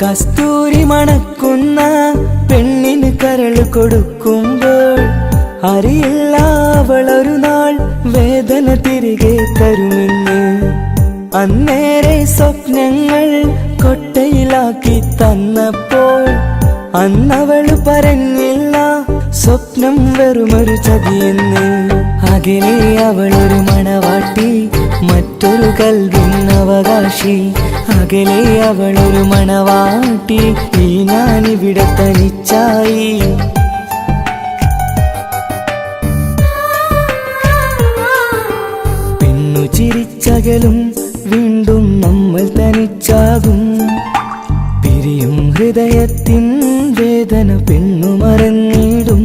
കസ്തൂരി മണക്കുന്ന പെണ്ണിന് കരള് കൊടുക്കുമ്പോൾ അറിയില്ല അവളൊരു നാൾ വേദന തിരികെ തരുമെന്ന്. അന്നേരെ സ്വപ്നങ്ങൾ കൊട്ടയിലാക്കി തന്നപ്പോൾ അന്നവള് പറഞ്ഞില്ല സ്വപ്നം വെറുമൊരു ചതിയെന്ന്. അകലെ അവളൊരു മണവാട്ടി, മറ്റൊരു കൽവിൻ അവകാശി. അകലെ അവളൊരു മണവാട്ടി, ഈ ഞാനിവിടെ തനിച്ചായി. പെണ്ണു ചിരിച്ചകലും വീണ്ടും നമ്മൾ തനിച്ചാകും. പിരിയും ഹൃദയത്തിൻ വേദന പെണ്ണു മറന്നിടും.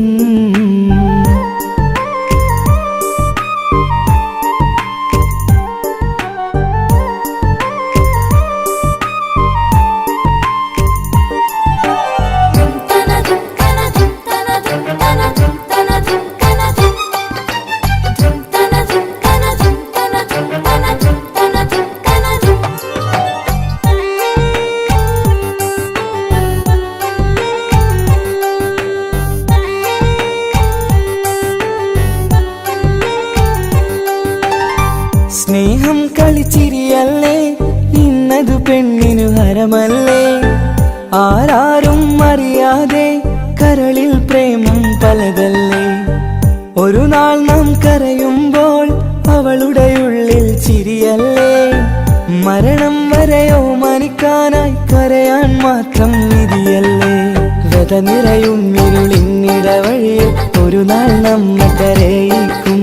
സ്നേഹം കളിച്ചിരിയല്ലേ, ഇന്നതു പെണ്ണിനു ഹരമല്ലേ. ആരാരും അറിയാതെ കരളിൽ പ്രേമം പലതല്ലേ. ഒരു നാൾ നാം കരയുമ്പോൾ അവളുടെ ഉള്ളിൽ ചിരിയല്ലേ. മരണം വരെയോ മനിക്കാനായി കരയാൻ മാത്രം വിധിയല്ലേ. വ്യത നിറയും ഇരുളിന്നിടവഴിയിൽ ഒരു നാൾ നമ്മെ കരയിക്കും.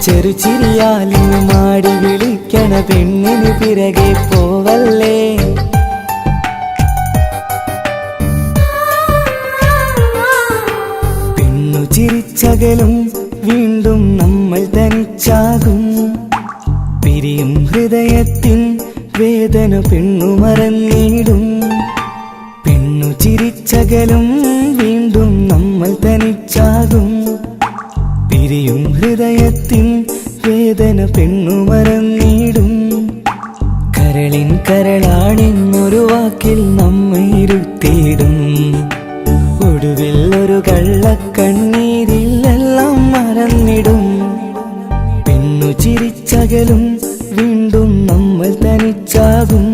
ചെറുചിരിയാലിന് മാടി വിളിക്കണ പെണ്ണിന് പിറകെ പോവല്ലേ. പെണ്ണു ചിരിച്ചകലും വീണ്ടും നമ്മൾ തനിച്ചാകും. പിരിയും ഹൃദയത്തിൻ വേദന പെണ്ണു മറന്നിടും. പെണ്ണു ചിരിച്ചകലും വീണ്ടും നമ്മൾ തനിച്ചാകും. പിരിയും ഹൃദയത്തിൻ വേദന പെണ്ണു മറന്നിടും. കരളിൻ കരളാണെന്നൊരു വാക്കിൽ നമ്മെ ഇരുത്തിയിടും. ഒടുവിൽ ഒരു കള്ളക്കണ്ണീരിൽ എല്ലാം മറന്നിടും. പെണ്ണു ചിരിച്ചകലും വീണ്ടും നമ്മൾ തനിച്ചാകും.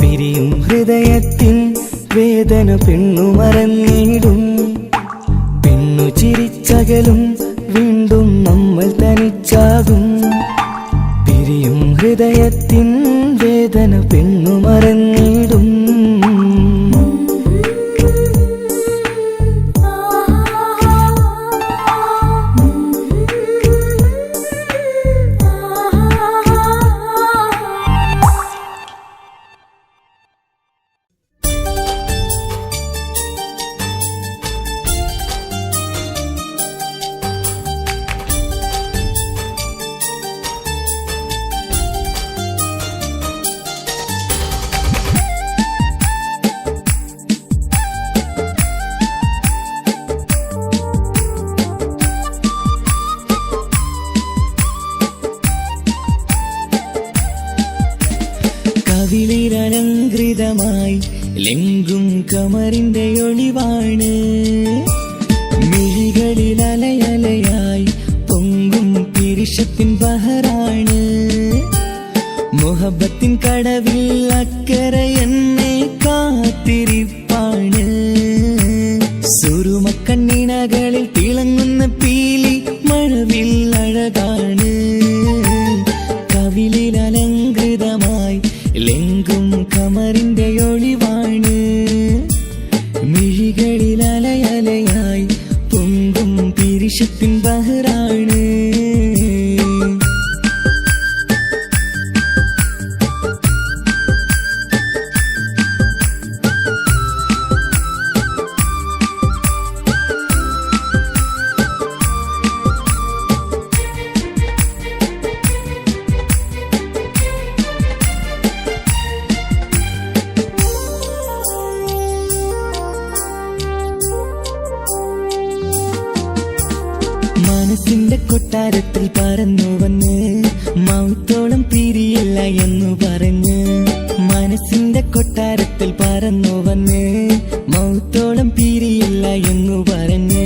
പിരിയും ഹൃദയത്തിൻ വേദന പെണ്ണു മറന്നിടും. പെണ്ണു ചിരിച്ചകലും വീണ്ടും നമ്മൾ തനിച്ചാകും. പിരിയും ഹൃദയത്തിൻ വേദന പെണ്ണു മറന്നിടും. കവിളിലലങ്കൃതമായി ലെങ്കും കമറിന്റെ ഒളിവാണ്. മിഴികളിൽ അലയലയായി പൊങ്കും പിരിശത്തിൻ ബഹറാണ്. മുഹബത്തിൻ കടവിൽ അക്കരെ എന്നെ കാത്തിരിപ്പാണ്. സുറുമക്കണ്ണിണകളിൽ തിളങ്ങുന്ന പീലി മഴവിൽ അഴകാണ്. കവിളിലലങ്കൃതമായി ലെങ്കും കമറിന്റെ ഒളിവാണ്. മിഴികളിൽ അലയലയായി പൊങ്കും പിരിശത്തിൻ ബഹറാണ്. മനസ്സിന്റെ കൊട്ടാരത്തിൽ പറന്നു വന്ന് മൗത്തോളം പിരിയില്ല എന്നു പറഞ്ഞ്. മനസ്സിന്റെ കൊട്ടാരത്തിൽ പറന്നു വന്ന് മൗത്തോളം പിരിയില്ല എന്നു പറഞ്ഞ്.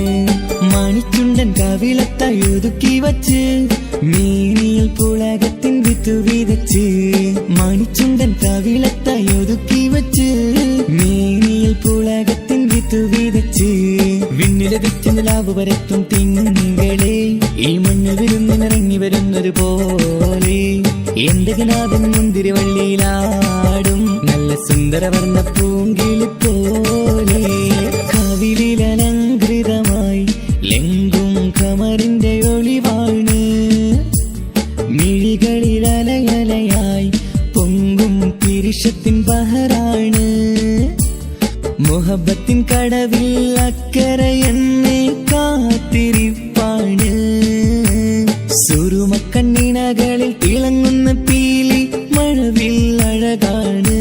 മണിച്ചുണ്ടൻ കവിളത്തായി ഒതുക്കി വച്ച് മേനിയിൽ പുളകത്തിൻ വിത്തു വിതച്ച്. മണിച്ചുണ്ടൻ കവിളത്തായി ഒതുക്കി വച്ച് മേനിയിൽ പുളകത്തിൻ വിത്തു വിതച്ച്. വിണ്ണിലതിച്ച് നിലാവ് വരത്തും തിങ്കളെ ഈ മണ്ണ് വിരുന്നിനിറങ്ങി വരുന്നത് പോലെ. എന്റെ കിനാവിൻ മുന്തിരിവള്ളിയിലാടും നല്ല സുന്ദരവർണ്ണ പൂങ്കിളി പോലെ. കവിളിലലങ്കൃതമായി ലെങ്കും കമറിന്റെ ഒളിവാണ്. മിഴികളിൽ അലയലയായി പൊങ്കും പിരിശത്തിൻ ബഹറാണ്. മുഹബത്തിൻ കടവിൽ അക്കരയെന്നെ കാത്തിരിപ്പാണ്. സുറുമക്കണ്ണിണകളിൽ തിളങ്ങുന്ന പീലി മഴവിൽ അഴകാണ്.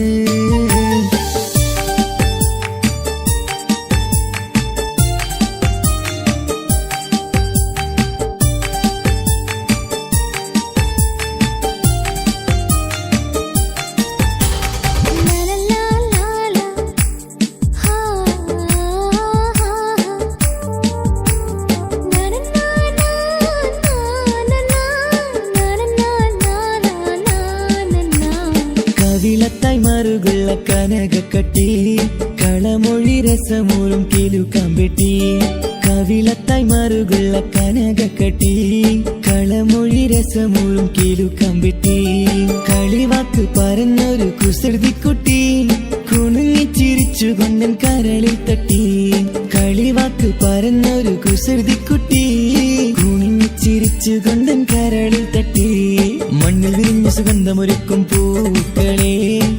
കവിളത്തായി മറുകുള്ള കനകക്കട്ടി കളമൊഴി രസമൂലും കിലുക്കാമ്പെട്ടി. കവിളത്തായി മറുകുള്ള കനകക്കട്ടി കളമൊഴി രസമൂലും കിലുക്കാമ്പെട്ടി. കളിവാക്ക് പറഞ്ഞൊരു കുസൃതിക്കുട്ടി കുണുങ്ങിച്ചിരിച്ചു കൊണ്ടൻ കരളിൽ തട്ടി. കളിവാക്ക് പറഞ്ഞൊരു കുസൃതിക്കുട്ടി കുണുങ്ങിച്ചിരിച്ചു കൊണ്ടൻ കരളിൽ തട്ടി. മണ്ണിൽ വിരിഞ്ഞ സുഗന്ധമൊരുക്കും പൂക്കളെ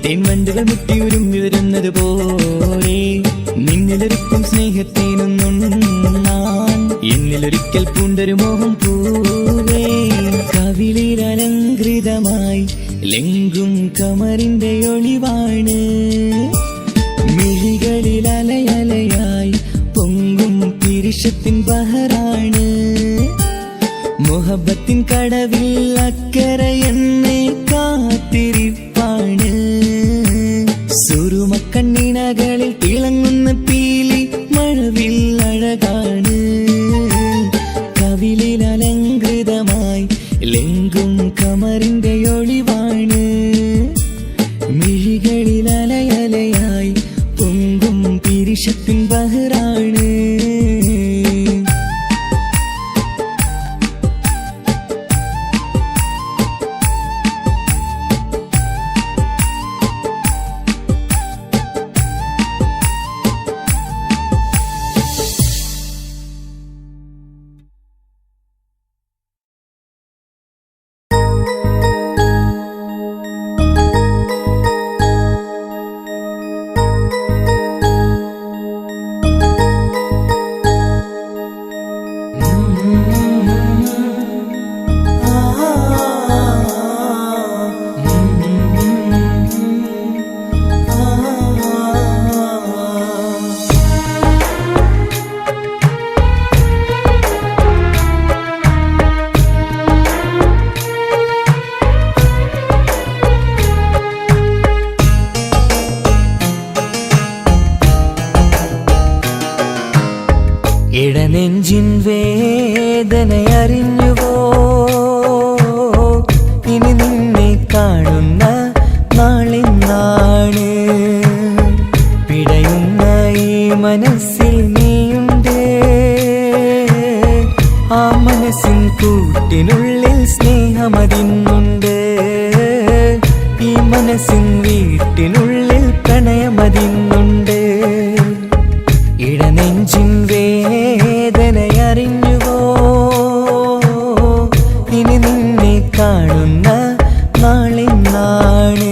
തേൻവണ്ടുകൾ മുട്ടി ഉരുമ്പി വരുന്നത് പോലെ. നിന്നിലൊരുക്കും സ്നേഹത്തേനൊന്നുണ്ണാൻ എന്നിലൊരിക്കൽ പൂണ്ടൊരു മോഹം പൂവേ. കവിളിൽ അലങ്കൃതമായി ലെങ്കും കമറിന്റെ ഒളിവാണ്. മിഴികളിൽ അലയലയായി പൊങ്കും പിരിശത്തിൻ ബഹറാണ്. മുഹബത്തിൻ കടവിൽ അക്കരയെന്നെ കാത്തിരിപ്പാണ്. സുറുമക്കണ്ണിണകളിൽ തിളങ്ങുന്ന പീലി മഴവിൽ അഴകാണ്. കവിളിൽ അലങ്കൃതമായി ലെങ്കും കമറിന്റെ ഒളിവാണ്. മിഴികളിൽ അലയലയായി പൊങ്കും പിരിശത്തിൻ ബഹറാണ്. ഇടനെഞ്ചിൻ വേദനയറിഞ്ഞുവോ ഇനി നിന്നെ കാണുന്ന നാളെന്നാണ്. പിടയുന്ന ഈ മനസ്സിൽ നീയുണ്ട്, ആ മനസ്സിൻ കൂട്ടിനുള്ളിൽ സ്നേഹമതിന്നുണ്ട്. ഈ മനസ്സിൻ വീട്ടിനുള്ളിൽ പ്രണയമതിന്നുണ്ട്. ഇടനെഞ്ചിൻ വേദനയറിഞ്ഞുവോ ഇനി നിന്നെ കാണുന്ന നാളിന്നാണ്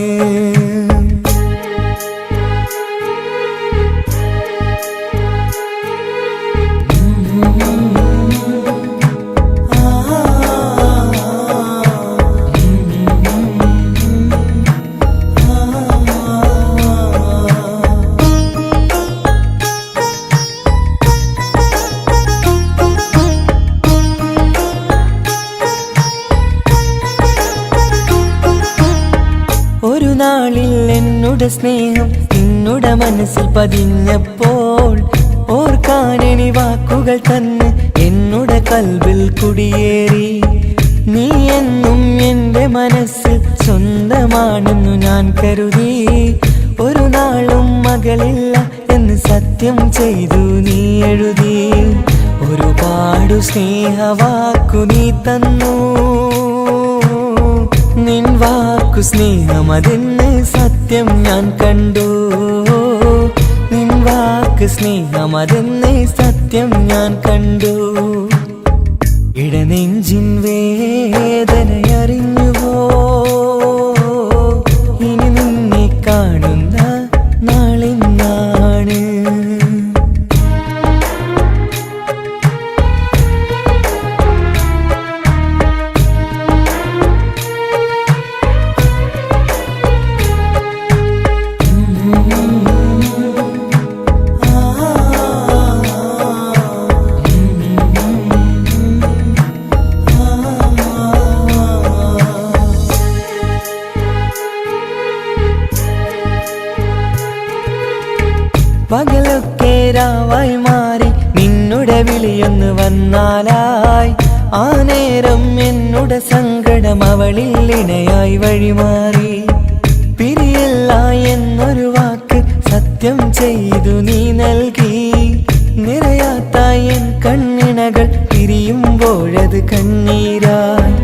ഒരു നാളിൽ എന്നോട് സ്നേഹം നിന്നുടെ മനസ്സിൽ പതിഞ്ഞപ്പോൾ ഓർക്കാനെനി വാക്കുകൾ തന്ന് എന്നോട് കൽബിൽ കുടിയേറി നീ എന്നും എൻ്റെ മനസ്സിൽ സ്വന്തമാണെന്നു ഞാൻ കരുതി ഒരു നാളും മകളില്ല എന്ന് സത്യം ചെയ്തു നീ എഴുതി ഒരുപാടു സ്നേഹവാക്കു നീ തന്നു നിൻ വാക്കു സ്നേഹമതെന്ന് സത്യം ഞാൻ കണ്ടു നിൻ വാക്ക് സ്നേഹമതെന്ന് സത്യം ഞാൻ കണ്ടു ഇടനെഞ്ചിൻ വേദനയറിഞ്ഞുവോ ഇനി നിന്നെ കാണുന്ന നാളിന്നാണ് പകലൊക്കെ രാവായി മാറി നിന്നുടെ വിളിയൊന്ന് വന്നാലായി ആ നേരം എന്നുടെ സങ്കടം അവളിൽ ഇണയായി വഴിമാറി പിരിയില്ല എന്നൊരു വാക്ക് സത്യം ചെയ്തു നീ നൽകി നിറയാത്ത എൻ കണ്ണിണകൾ പിരിയുമ്പോഴത് കണ്ണീരായി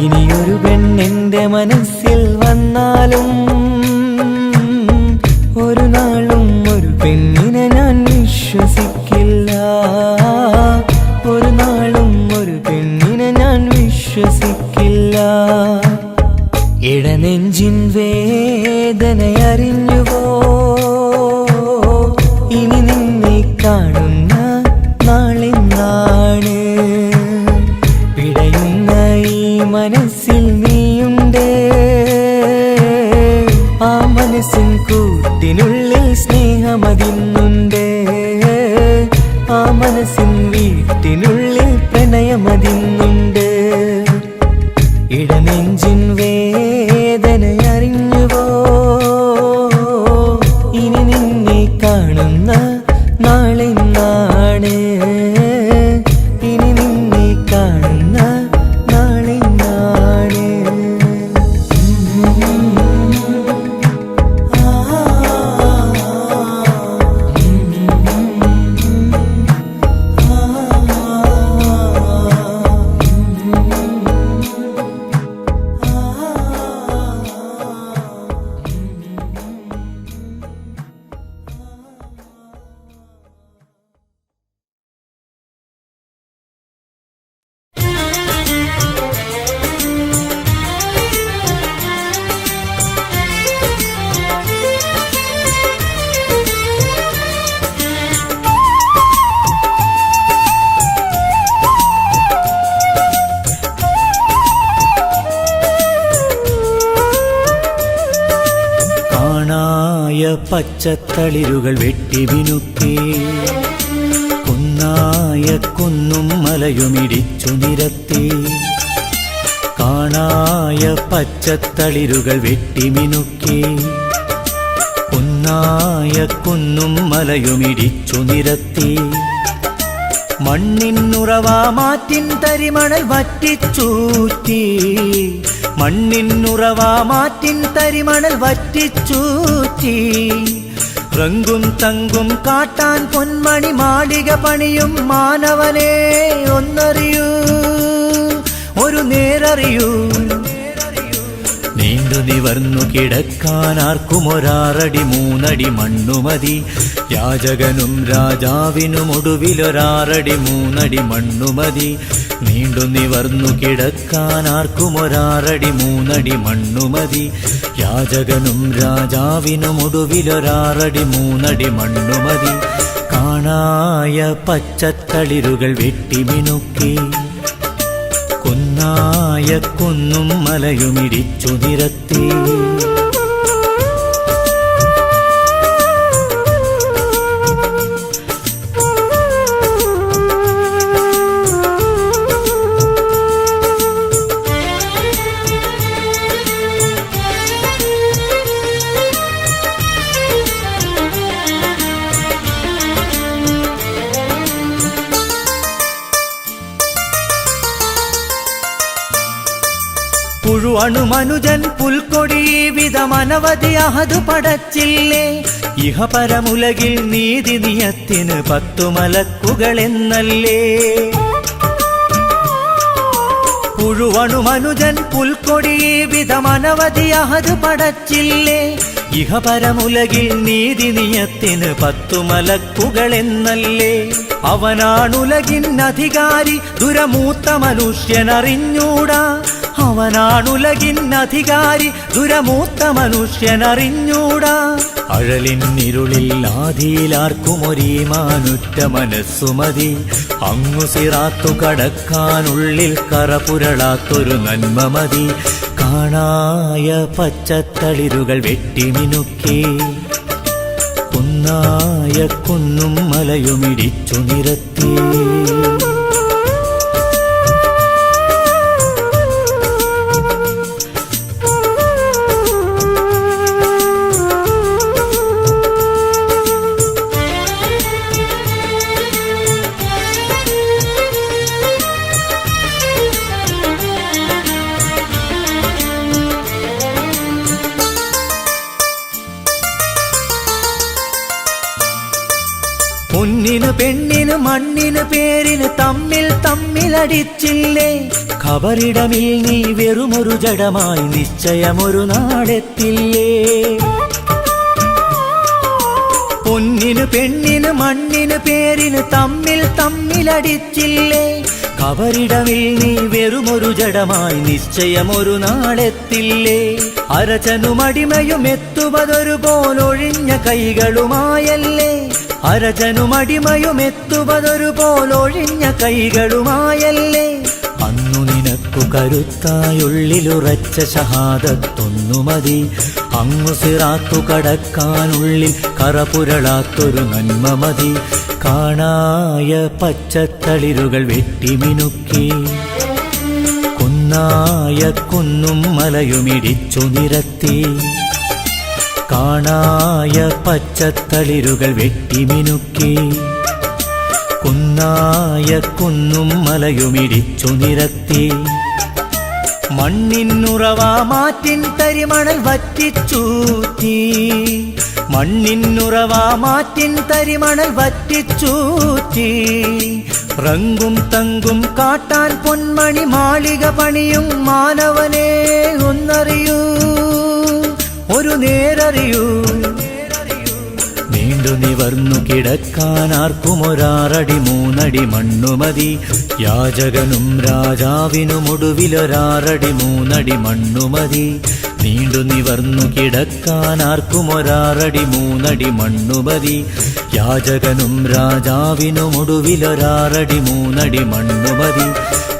ഇനിയൊരു പെണ്ണെന്റെ മനസ്സിൽ വന്നാലും ഒരു നാളും ഒരു പെണ്ണിനെ ഞാൻ വിശ്വസിക്കില്ല ഒരു നാളും ഒരു പെണ്ണിനെ ഞാൻ വിശ്വസിക്കില്ല ഇടനെഞ്ചിൻ വേദനയറിഞ്ഞുവോ ഇനി നിന്നെ കാണുന്ന നാളിന്നാണ് പിടയുന്ന ഈ മനസ്സിൽ നീയുണ്ട് ആ മനസ്സിൻ കൂട്ടിനുള്ളിൽ സ്നേഹമതിന്നുണ്ട് ആ മനസ്സിൻ വീട്ടിനുള്ളിൽ പ്രണയമതിന്നുണ്ട് ഇടനെഞ്ചിൻ വേദനയറിഞ്ഞുവോ ഇനി നിന്നെ കാണുന്ന നാളിന്നാണ് ഇനി നിന്നെ കാണുന്ന നാളിന്നാണ് പച്ചത്തളിരുകൾ വെട്ടി മിനുക്കി കുന്നായ കുന്നും മലയുമിടിച്ചു നിരത്തി കാണായ പച്ചത്തളിരുകൾ വെട്ടി മിനുക്കി കുന്നായ കുന്നും മലയുമിടിച്ചു നിരത്തി മണ്ണിന്നുറവാ മാറ്റിൻ തരിമണൽ വറ്റിച്ചൂറ്റി മണ്ണിന്നുറവാ മാറ്റിൻ തരിമണൽ വറ്റിച്ചൂറ്റി റങ്കും തങ്കും കാട്ടാൻ പൊന്മണി മാളിക പണിയും മാനവനെ ഒന്നറിയൂ ഒരു നേരറിയൂ നീണ്ടു നിവർന്നു കിടക്കാൻ ആർക്കും ഒരാറടി മൂന്നടി മണ്ണുമതി. യാചകനും രാജാവിനും ഒടുവിലൊരാറടി മൂന്നടി മണ്ണുമതി. നീണ്ടു നിവർന്നു കിടക്കാൻ ആർക്കും ഒരാറടി മൂന്നടി മണ്ണുമതി. യാചകനും രാജാവിനും ഒടുവിലൊരാറടി മൂന്നടി മണ്ണുമതി. കാണായ പച്ചത്തളിരുകൾ വെട്ടിമിനുക്കി കുന്നായ കുന്നും മലയുമിടിച്ചു നിരത്തി. പുഴുവണുമനുജൻ പുൽക്കൊടി വിധമനവധി അഹതു പടച്ചില്ലേ. ഇഹപരമുലകിൽ നീതി നിയത്തിന് 10 മലക്കുകളെന്നല്ലേ. പുഴുവണുമനുജൻ പുൽക്കൊടി വിധമനവധി അഹതു പടച്ചില്ലേ. ഇഹപരമുലകിൽ നീതി നിയത്തിന് 10 മലക്കുകളെന്നല്ലേ. അവനാണുലകിന്നധികാരി ദുരമൂത്ത മനുഷ്യനറിഞ്ഞൂടാ. അവനാണുലകിന്നധികാരി ദുരമൂത്ത മനുഷ്യനറിഞ്ഞൂടാ. അഴലിന്നിരുളിൽ ആദിയിലാർക്കും ഒരീമാനുറ്റ മനസ്സുമതി. അങ്ങു സിറാത്തു കടക്കാനുള്ളിൽ കറപുരളാത്തൊരു നന്മ മതി. കാണായ പച്ചത്തളിരുകൾ വെട്ടിമിനുക്കി കുന്നായ കുന്നും മലയുമിടിച്ചു നിരത്തി. പൊന്നിനു പെണ്ണിനു മണ്ണിനു പേരിന് തമ്മിലടിച്ചില്ലേ. ഖബറിടമിൽ നീ വെറുമൊരു ജഡമായി നിശ്ചയമൊരു നാടെത്തില്ലേ. പൊന്നിനു പെണ്ണിനു മണ്ണിനു പേരിന് തമ്മിലടിച്ചില്ലേ. ഖബറിടമിൽ നീ വെറുമൊരു ജഡമായി നിശ്ചയമൊരു നാളെത്തില്ലേ. അരചനുമടിമയും എത്തുവതൊരുപോലൊഴിഞ്ഞ കൈകളുമായല്ലേ. അരജനുമടിമയുമെത്തുവതൊരുപോലൊഴിഞ്ഞ കൈകളുമായല്ലേ. അന്നു നിനക്കു കരുത്തായുള്ളിലുറച്ച ഷഹാദത്തൊന്നു മതി. അങ്ങു സിറാത്തു കടക്കാനുള്ളിൽ കറപുരളാത്തൊരു നന്മ മതി. കാണായ പച്ചത്തളിരുകൾ വെട്ടിമിനുക്കി കുന്നായ കുന്നും മലയുമിടിച്ചു നിരത്തി. കാണായ പച്ചത്തളിരുകൾ വെട്ടിമിനുക്കി കുന്നായ കുന്നും മലയുമിടിച്ചു നിരത്തി. മണ്ണിന്നുറവാ മാറ്റിൻ തരിമണൽ വറ്റിച്ചൂറ്റി. മണ്ണിന്നുറവാ മാറ്റിൻ തരിമണൽ വറ്റിച്ചൂറ്റി. റങ്കും തങ്കും കാട്ടാൻ പൊന്മണി മാളിക പണിയും മാനവനെ ഒന്നറിയൂ, ഒരു നേരറിയൂ. നീണ്ടു നിവർന്നു കിടക്കാൻ ആർക്കും ഒരാറടി മൂന്നടി മണ്ണുമതി. യാചകനും രാജാവിനും ഒടുവിലൊരാറടി മൂന്നടി മണ്ണുമതി. നീണ്ടു നിവർന്നു കിടക്കാൻ ആർക്കും ഒരാറടി മൂന്നടി മണ്ണുമതി. യാചകനും രാജാവിനും ഒടുവിലൊരാറടി മൂന്നടി മണ്ണുമതി.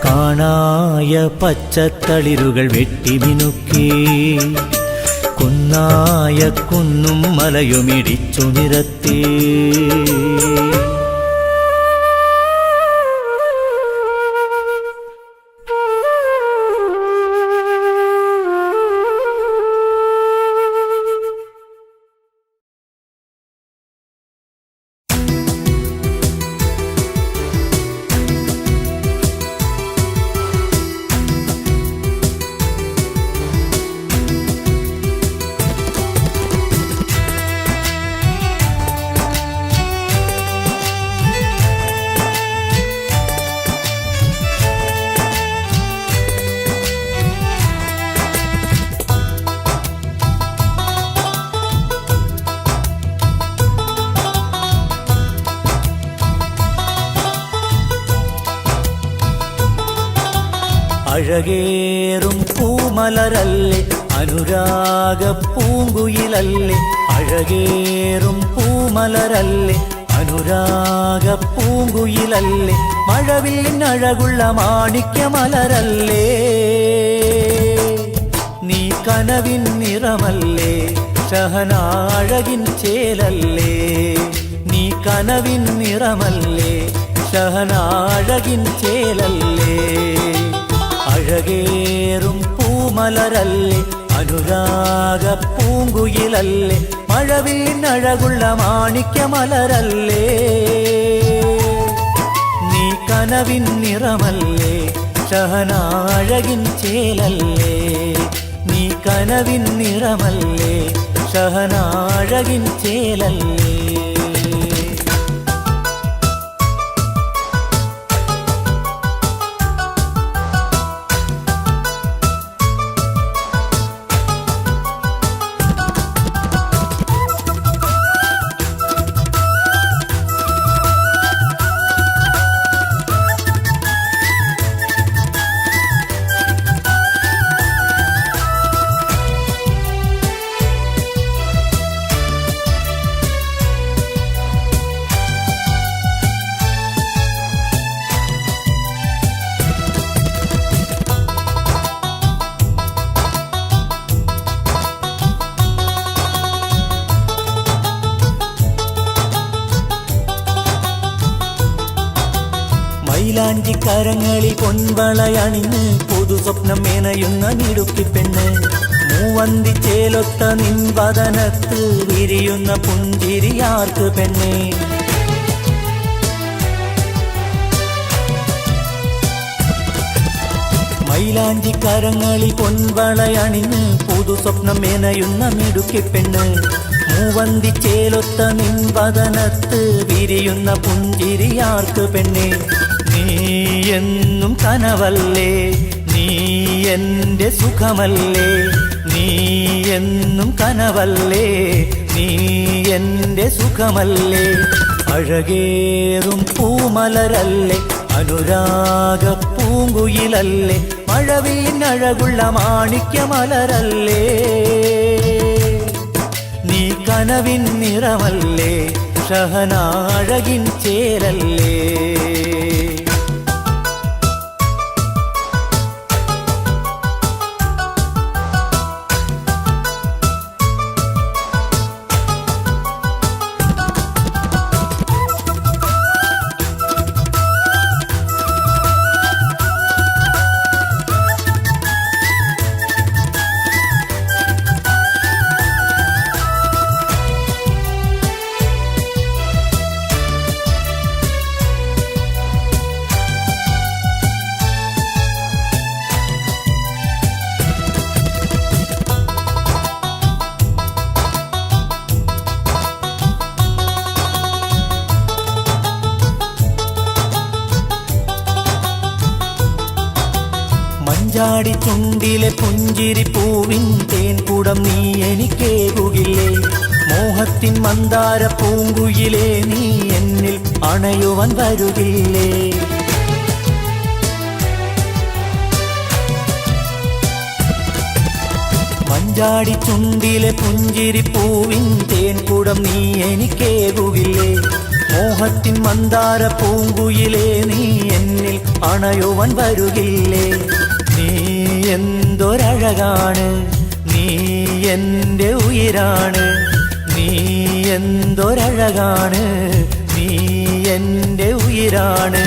കാണായ പച്ചത്തളിരുകൾ വെട്ടിമിനുക്കി കുന്നായ കുന്നും മലയുമിടിച്ചു നിരത്തി. അഴകേറും പൂമലരല്ലേ അനുരാഗ പൂങ്കുയിലല്ലേ അഴകേറും പൂമലരല്ലേ അനുരാഗ പൂങ്കുയിലല്ലേ മഴവില്ലിനഴകുള്ള മാണിക്യമലരല്ലേ നീ കനവിൻ നിറമല്ലേ ഷഹനാഴകിൻ ചേലല്ലേ നീ കനവിൻ നിറമല്ലേ ഷഹനാഴകിൻ ചേലല്ലേ അഴകേറും പൂമലരല്ലേ അനുരാഗ പൂങ്കുയിലല്ലേ മഴവില്ലിനഴകുള്ള മാണിക്യമലരല്ലേ നീ കനവിൻ നിറമല്ലേ ഷഹനാഴകിൻ ചേലല്ലേ നീ കനവിൻ നിറമല്ലേ ഷഹനാഴകിൻ ചേലല്ലേ മൈലാഞ്ചിക്കരങ്ങളിൽ പൊൻവളയണിഞ്ഞ് പുതു സ്വപ്നം മേനയുന്ന മിടുക്കിപ്പെണ്ണ് മൂവന്തി ചേലൊത്ത നിൻവദനത്ത് വിരിയുന്ന പുഞ്ചിരിയാർക്ക് പെണ്ണേ മൈലാഞ്ചിക്കരങ്ങളിൽ പൊൻവളയണിഞ്ഞ് പുതു സ്വപ്നം മേനയുന്ന മിടുക്കിപ്പെണ്ണ് മൂവന്തി ചേലൊത്ത നിൻവദനത്ത് വിരിയുന്ന പുഞ്ചിരിയാർക്ക് പെണ്ണേ നീ എന്നും കനവല്ലേ നീ എൻ്റെ സുഖമല്ലേ നീ എന്നും കനവല്ലേ നീ എൻ്റെ സുഖമല്ലേ അഴകേറും പൂമലരല്ലേ അനുരാഗ പൂങ്കുയിലല്ലേ മഴവില്ലിനഴകുള്ള മാണിക്യമലരല്ലേ നീ കനവിൻ നിറമല്ലേ ഷഹനാഴകിൻ ചേലല്ലേ മഞ്ചാടി ചുണ്ടിലെ പുഞ്ചിരി പൂവിൻ തേൻ കൂടം നീ എനിക്കേകുകില്ലേ മോഹത്തിൻ മന്ദാര പൂങ്കുയിലേ നീ എന്നിൽ അണയുവാൻ വരുകില്ലേ മഞ്ചാടി ചുണ്ടിലെ പുഞ്ചിരി പൂവിൻ തേൻ കൂടം നീ എനിക്കേകുകില്ലേ മോഹത്തിൻ മന്ദാര പൂങ്കുയിലേ നീ എന്നിൽ അണയുവാൻ വരുകില്ലേ നീ എന്തൊരഴകാണ് നീ എൻ്റെ ഉയിരാണ് നീ എന്തൊരഴകാണ് നീ എൻ്റെ ഉയിരാണ്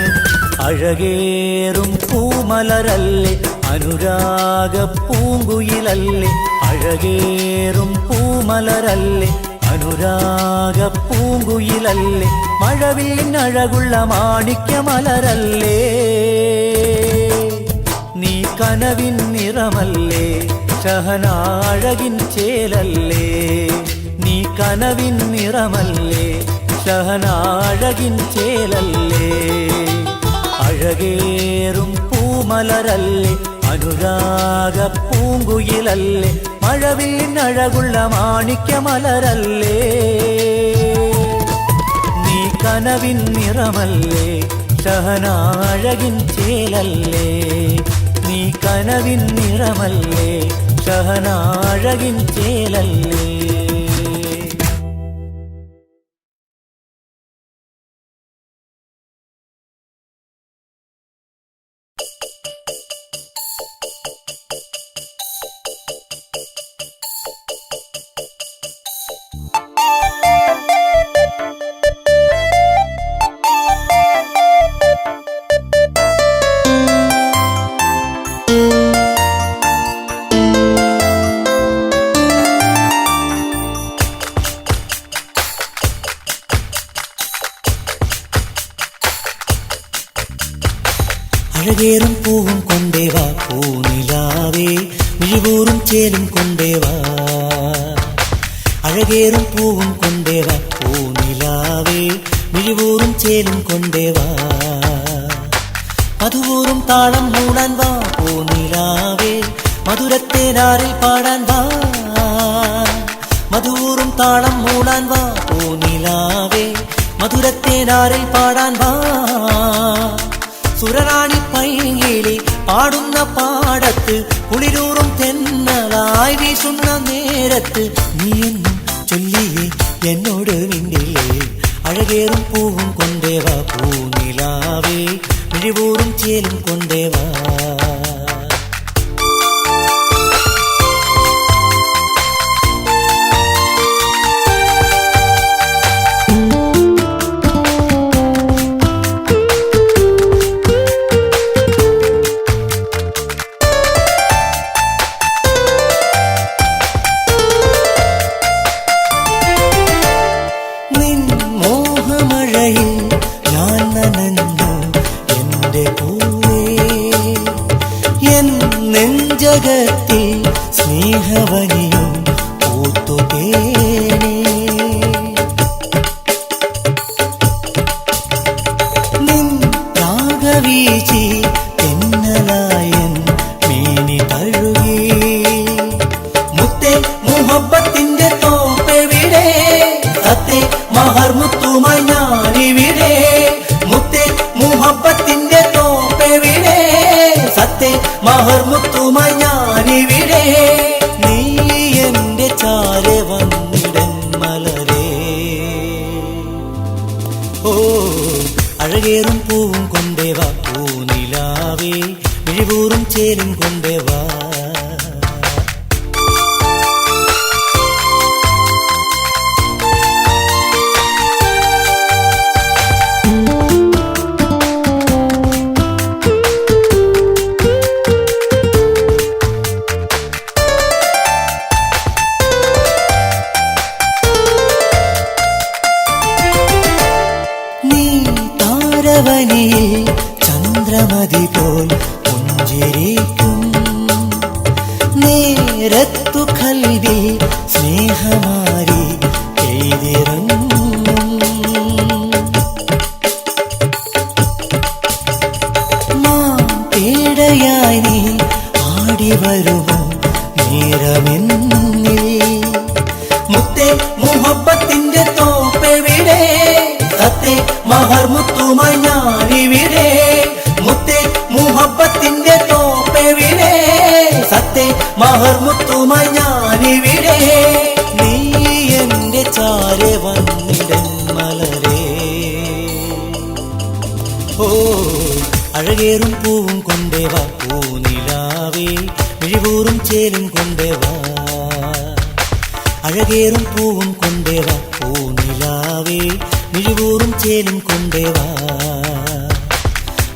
അഴകേറും പൂമലരല്ലേ അനുരാഗ പൂങ്കുയിലല്ലേ അഴകേറും പൂമലരല്ലേ അനുരാഗ പൂങ്കുയിലല്ലേ മഴവില്ലിനഴകുള്ള മാണിക്യമലരല്ലേ നീ കനവിൻ നിറമല്ലേ ഷഹനാഴകിൻ ചേലല്ലേ നീ കനവിൻ നിറമല്ലേ ഷഹനാഴകിൻ ചേലല്ലേ അഴകേറും പൂമലരല്ലേ അനുരാഗ പൂങ്കുയിലല്ലേ മഴവില്ലിനഴകുള്ള മാണിക്യമലരല്ലേ നീ കനവിൻ നിറമല്ലേ ഷഹനാഴകിൻ ചേലല്ലേ നീ കനവിൻ നിറമല്ലേ ഷഹനാഴകിൻ ചേലല്ലേ. അഴകേറും പൂവും കൊണ്ടേവാ പൂനിലാവേ മിഴിവൂറും ചേലും കൊണ്ടേവാ. അഴകേറും പൂവും കൊണ്ടേവാ പൂനിലാവേ മിഴിവൂറും ചേലും കൊണ്ടേവാ. മധുവൂറും താളം മൂടാൻ വാ പൂനിലാവേ മധുരത്തേനാറിൽ പാടാൻ വാ. മധുവൂറും താളം മൂടാൻ വാ പൂനിലാവേ മധുരത്തേനാറിൽ പാടാൻ വാ. സുരറാണി പൈകിളി പാടുന്ന പാടത്ത് കുളിരൂറും തെന്നലായി വീശുന്ന നേരത്ത് നീയെന്നും ചൊല്ലിയേ എന്നോട് മിണ്ടില്ലേ. അഴകേറും പൂവും കൊണ്ടേവാ പൂനിലാവേ മിഴിവൂറും ചേലും കൊണ്ടേവാ. നെഞ്ചകത്തിൽ സ്നേഹവനിയും പൂത്തുതേനേ. നിൻ രാഗവീചി തെന്നലായൻ മേനി തഴുകി. മുത്തേ മുഹബത്തിന്റെ തോപ്പെവിടെ സത്തേ മഹർമുത്തുമായി ഞാനിവിടെ. മുത്തേ മുഹബത്തിന്റെ തോപ്പെവിടെ സത്തേ മഹർമുത്തുമായി ഞാനിവിടെ. നീ എന്റെ ചാരെ വന്നിടൻ മലരേ. ഓ അഴകേറും പൂവും കൊണ്ടേവാ പൂനിലാവേ മിഴിവൂറും ചേലും കൊണ്ടേവാ. താരവനിയിൽ ചന്ദ്രമതി പോൽ പുഞ്ചിരിക്കും നേരത്തു കൽവിൽ സ്നേഹമാരി എഴുതിറങ്ങും. മാടയായി നീ ആടി വരുമോ നേരമെന്നിൽ. മുത്തേ മുഹബത്തിന്റെ തോപ്പെവിടെ സത്തേ മഹർമുത്തുമായി ഞാനിവിടെ. മുത്തേ മുഹബത്തിന്റെ തോപ്പെവിടെ സത്തേ മഹർമുത്തുമായി ഞാനിവിടെ. നീ എന്റെ ചാരെ വന്നിടൻ മലരേ. ഓ അഴകേറും പൂവും കൊണ്ടേവാ പൂനിലാവേ മിഴിവൂറും ചേലും കൊണ്ടേവാ. അഴകേറും പൂവും കൊണ്ടേവാ പൂനിലാവേ മിഴിവൂറും ചേലും കൊണ്ടേവാ.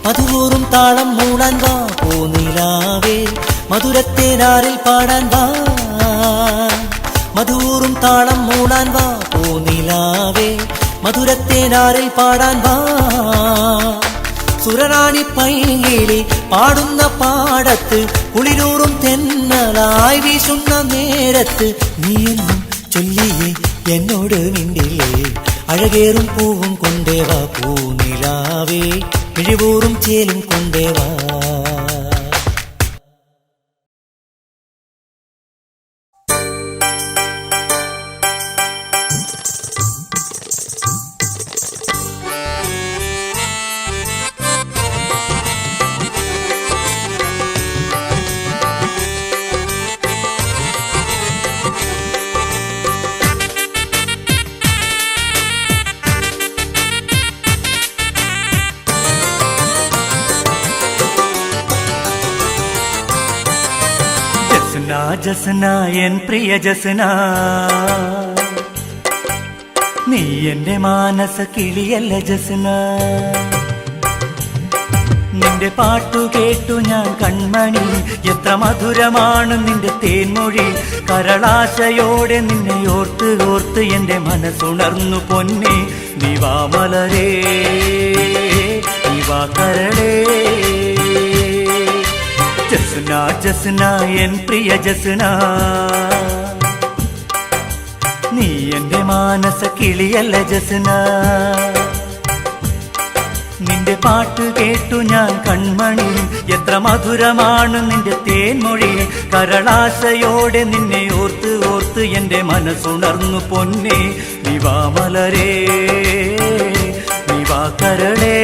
മധുവൂറും താളം മൂടാൻ വാ പൂനിലാവേ മധുരത്തേനാറിൽ പാടാൻ വാ. മധുവൂറും താളം മൂടാൻ വാ പൂനിലാവേ മധുരത്തേനാറിൽ പാടാൻ വാ. സുരറാണി പൈകിളി പാടുന്ന പാടത്ത് കുളിരൂറും തെന്നലായി വീശുന്ന നേരത്ത് നീയെന്നും ചൊല്ലിയേ എന്നോട് മിണ്ടില്ലേ. അഴകേറും പൂവും കൊണ്ടേവാ പൂനിലാവേ മിഴിവൂറും ചേലും കൊണ്ടേവാ. ജസ്ന ജസ്ന എൻ പ്രിയ ജസ്ന, നീ എന്റെ മാനസ കിളിയല്ല ജസ്ന. നിന്റെ പാട്ടു കേട്ടു ഞാൻ കൺമണി, എത്ര മധുരമാണ് നിന്റെ തേൻമൊഴി. കരളാശയോടെ നിന്നെ ഓർത്ത് ഓർത്ത് എന്റെ മനസ്സുണർന്നു പൊന്നെ. നീ വാ മലരേ, നീ വാ കരളേ. ജസ്ന ജസ്ന എൻ പ്രിയ ജസ്ന, നീ എന്റെ മാനസ കിളിയല്ല ജസ്ന. നിന്റെ പാട്ട് കേട്ടു ഞാൻ കൺമണി, എത്ര മധുരമാണ് നിന്റെ തേൻമൊഴി. കരളാശയോടെ നിന്നെ ഓർത്ത് ഓർത്ത് എന്റെ മനസ്സുണർന്നു പൊന്നെ. നീ വാ മലരേ, നീ വാ കരളേ.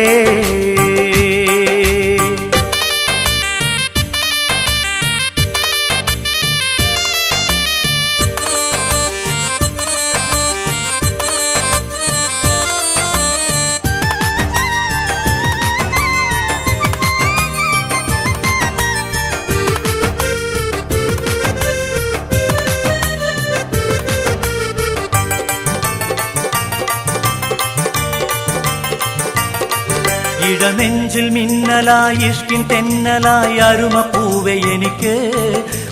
ഇടനെഞ്ചിൽ മിന്നലായി ഇഷ്കിൻ തെന്നലായി അരുമപ്പൂവെ എനിക്ക്.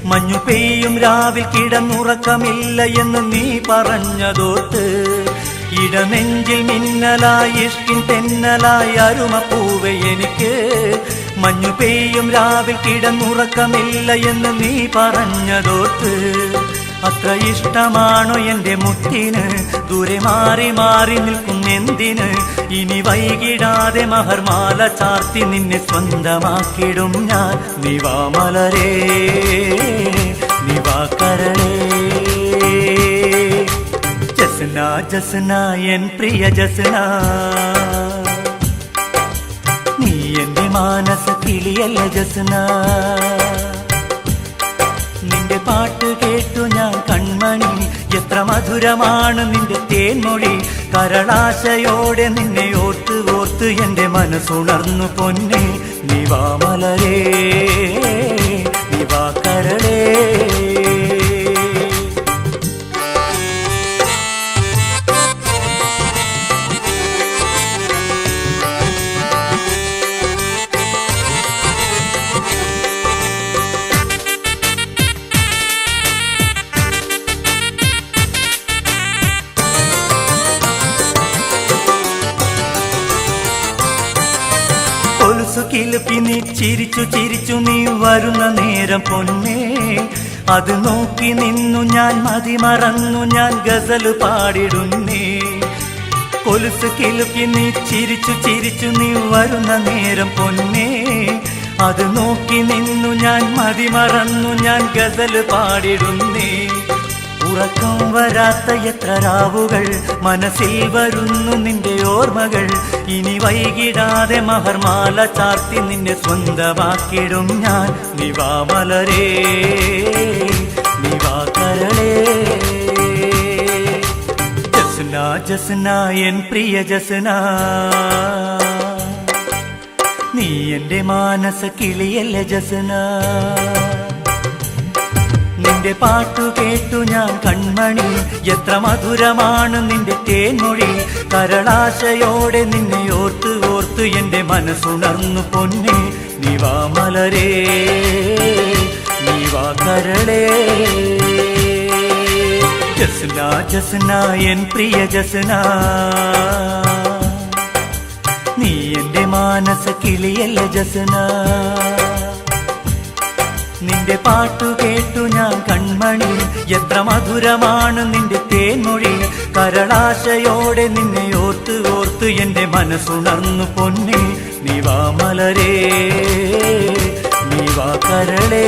മഞ്ഞു പെയ്യും രാവിൽ കിടന്നുറക്കമില്ല എന്ന് നീ പറഞ്ഞതോർത്ത്. ഇടനെഞ്ചിൽ മിന്നലായി ഇഷ്കിൻ തെന്നലായി അരുമപ്പൂവെ എനിക്ക്. മഞ്ഞു പെയ്യും രാവിൽ കിടന്നുറക്കമില്ല എന്ന് നീ പറഞ്ഞതോർത്ത്. അത്ര ഇഷ്ടമാണോ എന്റെ മുത്തിന്, ദൂരെ മാറി മാറി നിൽക്കുന്നെന്തിന്. ഇനി വൈകിടാതെ മഹർമാല ചാർത്തി നിന്നെ സ്വന്തമാക്കിടും ഞാൻ. നീ വാ മലരേ, നീ വാ കരളേ. ജസ്ന ജസ്ന എൻ പ്രിയ ജസ്ന, നീ എന്റെ മാനസ കിളിയല്ല ജസ്ന. നിന്റെ പാട്ട് കേട്ടു ഞാൻ കൺമണി, എത്ര മധുരമാണ് നിന്റെ തേൻമൊഴി. കരളാശയോടെ നിന്നെ ഓർത്ത് ഓർത്ത് എന്റെ മനസ്സുണർന്നു പൊന്നെ. നീ വാ മലരേ, നീ വാ കരളേ. കൊലുസു കിലുപ്പി നീ ചിരിച്ചു ചിരിച്ചു നീ വരുന്ന നേരം പൊന്നേ. അത് നോക്കി നിന്നു ഞാൻ മതിമറന്നു ഞാൻ ഗസല് പാടിടുന്നേ. കൊലുസു കിലുപ്പി നീ ചിരിച്ചു ചിരിച്ചു നീ വരുന്ന നേരം പൊന്നേ. അത് നോക്കി നിന്നു ഞാൻ മതിമറന്നു ഞാൻ ഗസല് പാടിടുന്നേ. ഉറക്കം വരാത്ത എത്ര രാവുകൾ, മനസ്സിൽ വരുന്നു നിന്റെ ഓർമ്മകൾ. ഇനി വൈകിടാതെ മഹർമാല ചാർത്തി നിന്നെ സ്വന്തമാക്കിടും ഞാൻ. നീ വാ മലരേ, നീ വാ കരളേ. ജസ്ന ജസ്ന എൻ പ്രിയ ജസ്ന, നീ എന്റെ മാനസ കിളിയല്ല ജസ്ന. നിന്റെ പാട്ടു കേട്ടു ഞാൻ കൺമണി, എത്ര മധുരമാണ് നിന്റെ തേൻമൊഴി. കരളാശയോടെ നിന്നെ ഓർത്ത് ഓർത്ത് എന്റെ മനസ്സുണർന്നു പൊന്നെ. നീ വാ മലരേ, നീ വാ കരളേ. ജസ്ന ജസ്ന എൻ പ്രിയ ജസ്ന, നീ എന്റെ മാനസ കിളിയല്ല ജസ്ന. നിന്റെ പാട്ടു കേട്ടു ഞാൻ കൺമണി, എത്ര മധുരമാണ് നിന്റെ തേൻമൊഴി. കരളാശയോടെ നിന്നെ ഓർത്ത് ഓർത്ത് എന്റെ മനസ്സുണർന്നു പൊന്നെ. നീ വാ മലരേ, നീ വാ കരളേ.